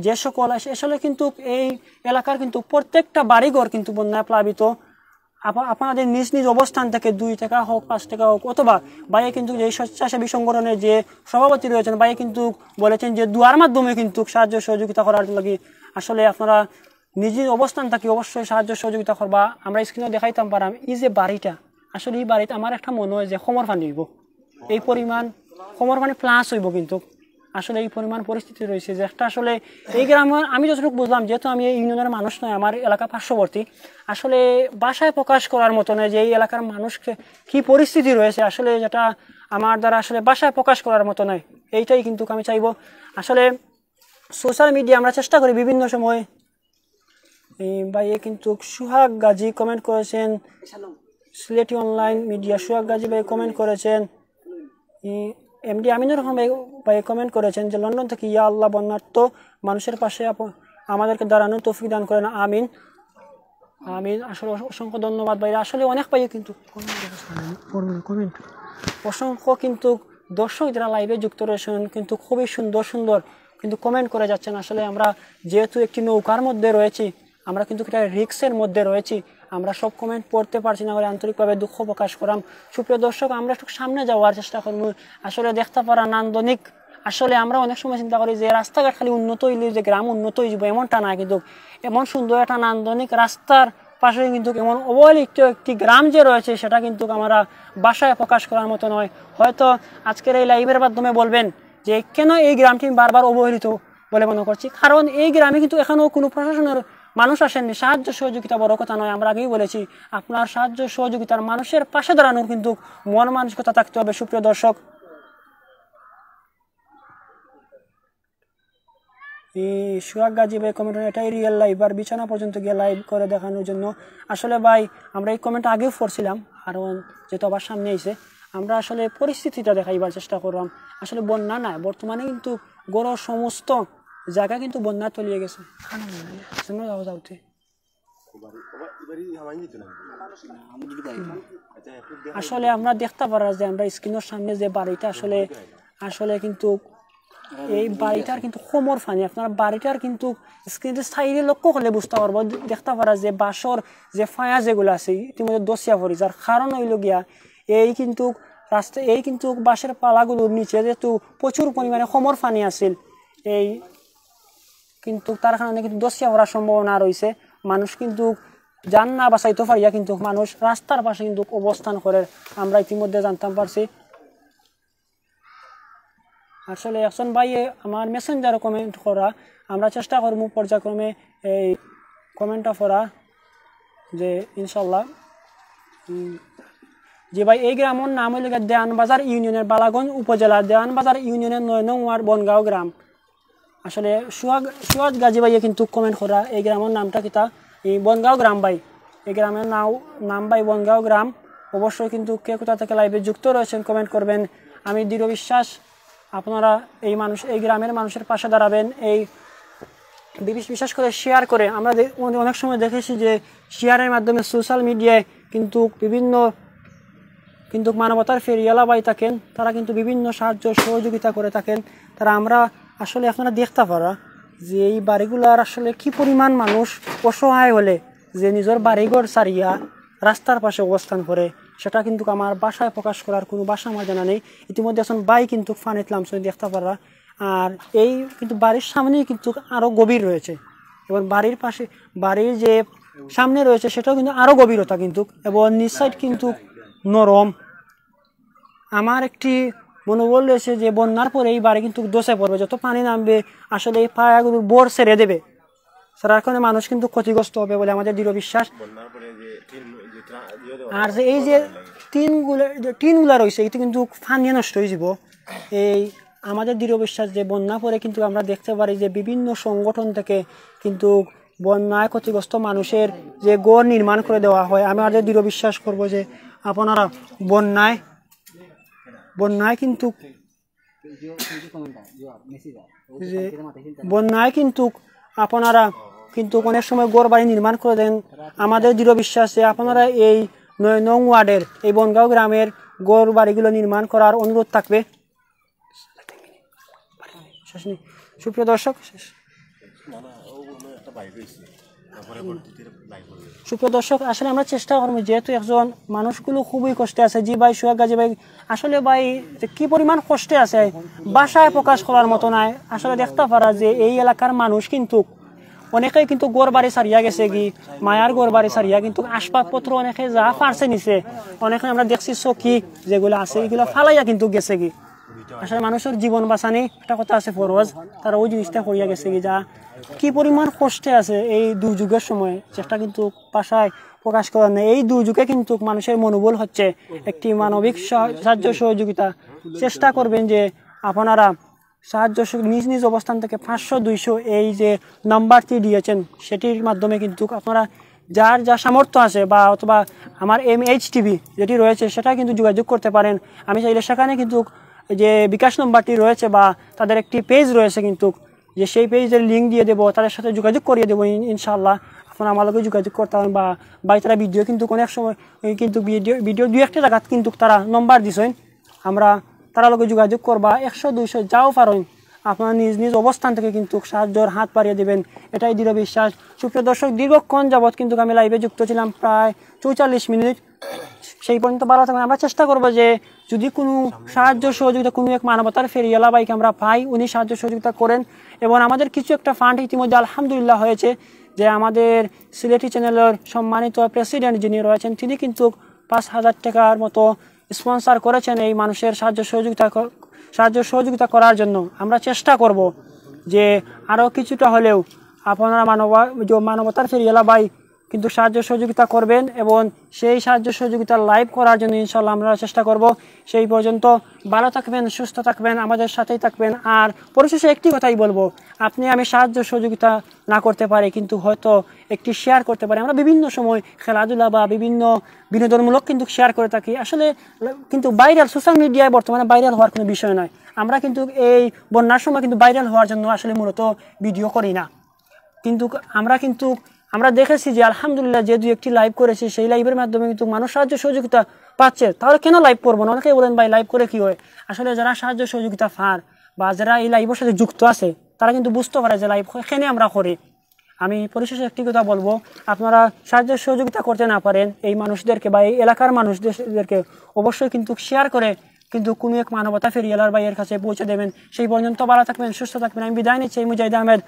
যে সকল আসলে কিন্তু এই এলাকার কিন্তু প্রত্যেকটা বাড়িঘর কিন্তু বন্যায় প্লাবিত। আপনাদের নিজ নিজ অবস্থান থেকে 2 টাকা হোক 5 টাকা হোক, অথবা বাইরে কিন্তু যে স্বেচ্ছাসেবী সংগঠনের যে সভাপতি রয়েছেন বাইরে কিন্তু বলেছেন যে দুয়ার মাধ্যমে কিন্তু সাহায্য সহযোগিতা করার লাগে। আসলে আপনারা নিজের অবস্থান থেকে অবশ্যই সাহায্য সহযোগিতা করবা। আমরা স্ক্রিনে দেখাইতাম পারাম এই যে বাড়িটা, আসলে এই বাড়িতে আমার একটা মনে হয় যে খমর পানি হইব, এই পরিমাণ খমর পানি প্লাস হইব। কিন্তু আসলে এই পরিমাণ পরিস্থিতি রয়েছে যে একটা আসলে এই গ্রামের, আমি যতটুকু বুঝলাম, যেহেতু আমি এই ইউনিয়নের মানুষ নয়, আমার এলাকা পার্শ্ববর্তী, আসলে বাসায় প্রকাশ করার মতো নয় যে এই এলাকার মানুষকে কি পরিস্থিতি রয়েছে, আসলে যেটা আমার দ্বারা আসলে বাসায় প্রকাশ করার মতো নয়। এইটাই কিন্তু আমি চাইবো। আসলে সোশ্যাল মিডিয়া আমরা চেষ্টা করি বিভিন্ন সময়। ভাই কিন্তু সোহাগ গাজী কমেন্ট করেছেন, সিলেটি অনলাইন মিডিয়া সোহাগ গাজী ভাই কমেন্ট করেছেন, এমডি আমিনুর রহমান ভাই কমেন্ট করেছেন যে লন্ডন থেকে ইয়া আল্লাহ বন্যার্থ মানুষের পাশে আমাদেরকে দাঁড়ানোর তৌফিক দান করেন, আমিন আমিন। আসলে অসংখ্য ধন্যবাদ ভাইরা। আসলে অনেক ভাই কিন্তু কমেন্ট, অসংখ্য কিন্তু দর্শক যারা লাইভে যুক্ত রয়েছেন কিন্তু খুবই সুন্দর সুন্দর কিন্তু কমেন্ট করে যাচ্ছেন। আসলে আমরা যেহেতু একটি নৌকার মধ্যে রয়েছি, আমরা কিন্তু একটা রিক্সের মধ্যে রয়েছি, আমরা সব কমেন্ট পড়তে পারছি না বলে আন্তরিকভাবে দুঃখ প্রকাশ করাম। সুপ্রিয় দর্শক, আমরা একটু সামনে যাওয়ার চেষ্টা করব। আসলে দেখতে পারা নান্দনিক আসলে আমরা অনেক সময় চিন্তা করি যে রাস্তাঘাট খালি উন্নত হইলে যে গ্রাম উন্নত হয়ে যাবে এমনটা না, কিন্তু এমন সুন্দর একটা নান্দনিক রাস্তার পাশে কিন্তু এমন অবহেলিত একটি গ্রাম যে রয়েছে সেটা কিন্তু আমরা ভাষায় প্রকাশ করার মতো নয়। হয়তো আজকের এই লাইভের মাধ্যমে বলবেন যে কেন এই গ্রামটি বারবার অবহেলিত বলে মনে করছি, কারণ এই গ্রামে কিন্তু এখনও কোনো প্রশাসনের মানুষ আসেননি। সাহায্য সহযোগিতা বড় কথা নয়, আমরা আগেই বলেছি আপনার সাহায্য সহযোগিতার মানুষের পাশে দাঁড়ানোর কিন্তু মন মানসিকতা থাকতে হবে। সুপ্রিয় দর্শক, সুহাগ গাজী ভাই কমেন্ট, এটাই রিয়েল লাইভ আর বিছানা পর্যন্ত গিয়ে লাইভ করে দেখানোর জন্য। আসলে ভাই আমরা এই কমেন্ট আগেও পড়ছিলাম, কারণ যেহেতু আবার সামনে আইছে আমরা আসলে পরিস্থিতিটা দেখাইবার চেষ্টা করলাম। আসলে বন্যা নাই, বর্তমানে কিন্তু গড় সমস্ত জায়গা কিন্তু বন্যা তলিয়ে গেছে। আসলে আমরা দেখতে পারা যে আমরা স্ক্রিনের সামনে যে বাড়িটা আসলে আসলে কিন্তু এই বাড়িটার কিন্তু কোমর ফানি, আপনার বাড়িটার কিন্তু স্ক্রিনের সাইডে লক্ষ্য করলে বুঝতে পারবো, দেখতে পারা যে বাঁশর যে ফায়া যেগুলো আছে ইতিমধ্যে দশিয়া পড়ি, যার কারণ হইল গিয়া এই কিন্তু রাস্তা এই কিন্তু বাঁশের পালাগুলোর নিচে যেহেতু প্রচুর পরিমাণে কোমর ফানি আছিল, এই কিন্তু তার কারণে কিন্তু দশিয়া পড়ার সম্ভাবনা রয়েছে। মানুষ কিন্তু যান না বাঁচাইতে পারিয়া কিন্তু মানুষ রাস্তার পাশে কিন্তু অবস্থান করে, আমরা ইতিমধ্যে জানতাম পারছি। আসলে একজন ভাই আমার মেসেঞ্জারে কমেন্ট করা, আমরা চেষ্টা করবো পর্যায়ক্রমে এই কমেন্টটা পড়া যে ইনশাল্লাহ। যে ভাই এই গ্রামের নাম হইল দেওয়ানবাজার ইউনিয়নের বালাগঞ্জ উপজেলা দেওয়ানবাজার ইউনিয়নের 9 নং ওয়ার্ড বনগাঁও গ্রাম। আসলে সুহাগ গাজী ভাইয়ে কিন্তু কমেন্ট করা এই গ্রামের নামটা কিতা, এই বনগাঁও গ্রাম ভাই, এই গ্রামের নাম ভাই বনগাঁও গ্রাম। অবশ্যই কিন্তু কে কোথা থেকে লাইভে যুক্ত রয়েছেন কমেন্ট করবেন। আমি দৃঢ় বিশ্বাস আপনারা এই গ্রামের মানুষের পাশে দাঁড়াবেন। এই বিশেষ করে শেয়ার করে, আমরা অনেক সময় দেখেছি যে শেয়ারের মাধ্যমে সোশ্যাল মিডিয়ায় কিন্তু বিভিন্ন কিন্তু মানবতার ফেরিয়ালা ভাই থাকেন, তারা কিন্তু বিভিন্ন সাহায্য সহযোগিতা করে থাকেন। তারা আমরা আসলে আপনারা দেখতে পারা যে এই বাড়িগুলার আসলে কি পরিমাণ মানুষ অসহায় হলে যে নিজের বাড়িঘর সারিয়া রাস্তার পাশে অবস্থান করে, সেটা কিন্তু আমার বাসায় প্রকাশ করার কোনো বাসা আমার জানা নেই। ইতিমধ্যে এখন বাই কিন্তু ফানিতলাম দেখতে পারা, আর এই কিন্তু বাড়ির সামনেই কিন্তু আরও গভীর রয়েছে, এবং বাড়ির পাশে বাড়ির যে সামনে রয়েছে সেটাও কিন্তু আরও গভীরতা কিন্তু, এবং নিচ সাইড কিন্তু নরম। আমার একটি মনোবল রয়েছে যে বন্যার পরে এই বাড়ি কিন্তু দোষে পড়বে, যত পানি নামবে আসলে এই পায়াগুলো বোর ছেড়ে দেবে, সেটার কারণে মানুষ কিন্তু ক্ষতিগ্রস্ত হবে বলে আমাদের দৃঢ় বিশ্বাস। আর যে এই যে টিনগুলা রয়েছে এটি কিন্তু ফানিয়ে নষ্ট হয়ে যাব। এই আমাদের দৃঢ় বিশ্বাস যে বন্যা পরে কিন্তু আমরা দেখতে পারি যে বিভিন্ন সংগঠন থেকে কিন্তু বন্যায় ক্ষতিগ্রস্ত মানুষের যে গড় নির্মাণ করে দেওয়া হয়। আমি আমাদের দৃঢ় বিশ্বাস করব যে আপনারা বন্যায় কিন্তু আপনারা কিন্তু অনেক সময় গড় বাড়ি নির্মাণ করে দেন। আমাদের দৃঢ় বিশ্বাস যে আপনারা এই 9 নং ওয়ার্ডের এই বনগাঁও গ্রামের গড় বাড়িগুলো নির্মাণ করার অনুরোধ থাকবে। সুপ্রিয় দর্শক, আসলে আমরা চেষ্টা করবো, যেহেতু একজন মানুষগুলো খুবই কষ্টে আছে। জি ভাই সুহাগ গাজী ভাই, আসলে ভাই কি পরিমাণ কষ্টে আছে বাসায় প্রকাশ করার মতো নাই। আসলে দেখতে পারা যে এই এলাকার মানুষ কিন্তু অনেকেই কিন্তু গড় বাড়ি সারিয়া গেছে কি মায়ার গড় বাড়ি সারিয়া কিন্তু আসবাবপত্র অনেকে যা পারছে নিছে, অনেকে আমরা দেখছি চকি যেগুলো আছে এগুলো ফালাইয়া কিন্তু গেছে কি। আসলে মানুষের জীবন বাঁচানি একটা কথা আছে ফরজ, তারা ওই জিনিসটা করিয়া গেছে কি, যা কি পরিমাণ কষ্টে আছে এই দুর্যোগের সময়, চেষ্টা কিন্তু ভাষায় প্রকাশ করার নেই। এই দুর্যোগে কিন্তু মানুষের মনোবল হচ্ছে একটি মানবিক সাহায্য সহযোগিতা। চেষ্টা করবেন যে আপনারা সাহায্য নিজ নিজ অবস্থান থেকে 500-200 এই যে নাম্বারটি দিয়েছেন সেটির মাধ্যমে কিন্তু আপনারা যার যা সামর্থ্য আছে বা অথবা আমার MHTV যেটি রয়েছে সেটা কিন্তু যোগাযোগ করতে পারেন। আমি চাইলে সেখানে কিন্তু যে বিকাশ নম্বরটি রয়েছে বা তাদের একটি পেজ রয়েছে কিন্তু, যে সেই পেজের লিঙ্ক দিয়ে দেবো, তাদের সাথে যোগাযোগ করিয়ে দেবো ইনশাআল্লাহ। আপনারা আমার লগে যোগাযোগ করতে পারেন বা তারা ভিডিও কিন্তু অনেক সময় কিন্তু ভিডিও 2-1টা জায়গা কিন্তু তারা নম্বর দিছেন, আমরা তারা লগে যোগাযোগ করবা 100-200 যাও পারেন, আপনারা নিজ নিজ অবস্থান থেকে কিন্তু সাহায্যের হাত বাড়িয়ে দেবেন, এটাই দৃঢ় বিশ্বাস। সুপ্রিয় দর্শক, দীর্ঘক্ষণ যাবৎ কিন্তু আমি লাইভে যুক্ত ছিলাম, প্রায় 44 মিনিট। সেই পর্যন্ত ভালো থাকবেন। আমরা চেষ্টা করবো যে যদি কোনো সাহায্য সহযোগিতা কোনো এক মানবতার ফেরিওয়ালা বাইকে আমরা পাই, উনি সাহায্য সহযোগিতা করেন। এবং আমাদের কিছু একটা ফান্ড ইতিমধ্যে আলহামদুলিল্লাহ হয়েছে, যে আমাদের সিলেটি চ্যানেলের সম্মানিত প্রেসিডেন্ট যিনি রয়েছেন তিনি কিন্তু 5,000 টাকার মতো স্পন্সর করেছেন এই মানুষের সাহায্য সহযোগিতা করার জন্য। আমরা চেষ্টা করব যে আরও কিছুটা হলেও আপনারা মানবতার ফেরিওয়ালা ভাই কিন্তু সাহায্য সহযোগিতা করবেন, এবং সেই সাহায্য সহযোগিতা লাইভ করার জন্য ইনশাল্লাহ আমরা চেষ্টা করব। সেই পর্যন্ত ভালো থাকবেন, সুস্থ থাকবেন, আমাদের সাথেই থাকবেন। আর পরিশেষে একটি কথাই বলবো, আপনি আমি সাহায্য সহযোগিতা না করতে পারি, কিন্তু হয়তো একটি শেয়ার করতে পারি। আমরা বিভিন্ন সময় খেলাধুলা বা বিভিন্ন বিনোদনমূলক কিন্তু শেয়ার করে থাকি, আসলে কিন্তু ভাইরাল সোশ্যাল মিডিয়ায় বর্তমানে ভাইরাল হওয়ার কোনো বিষয় নয়। আমরা কিন্তু এই বন্যার সময় কিন্তু ভাইরাল হওয়ার জন্য আসলে মূলত ভিডিও করি না, কিন্তু আমরা দেখেছি যে আলহামদুলিল্লাহ যে 2-1টি লাইভ করেছি, সেই লাইভের মাধ্যমে কিন্তু মানুষ সাহায্য সহযোগিতা পাচ্ছে। তাহলে কেন লাইভ করবো না? অনেকেই বলেন ভাই লাইভ করে কি হয়? আসলে যারা সাহায্য সহযোগিতা পান বা যারা এই লাইভের সাথে যুক্ত আছে তারা কিন্তু বুঝতে পারে যে লাইভ এখানে আমরা করি। আমি পরিশেষে একটি কথা বলবো, আপনারা সাহায্য সহযোগিতা করতে না পারেন এই মানুষদেরকে বা এই এলাকার মানুষদেরকে অবশ্যই কিন্তু শেয়ার করে কিন্তু কোনো এক মানবতা ফেরিওয়ালার ভাইয়ের কাছে পৌঁছে দেবেন। সেই পর্যন্ত ভালো থাকবেন, সুস্থ থাকবেন। আমি বিদায় নিচ্ছি, মুজাহিদ আহমেদ।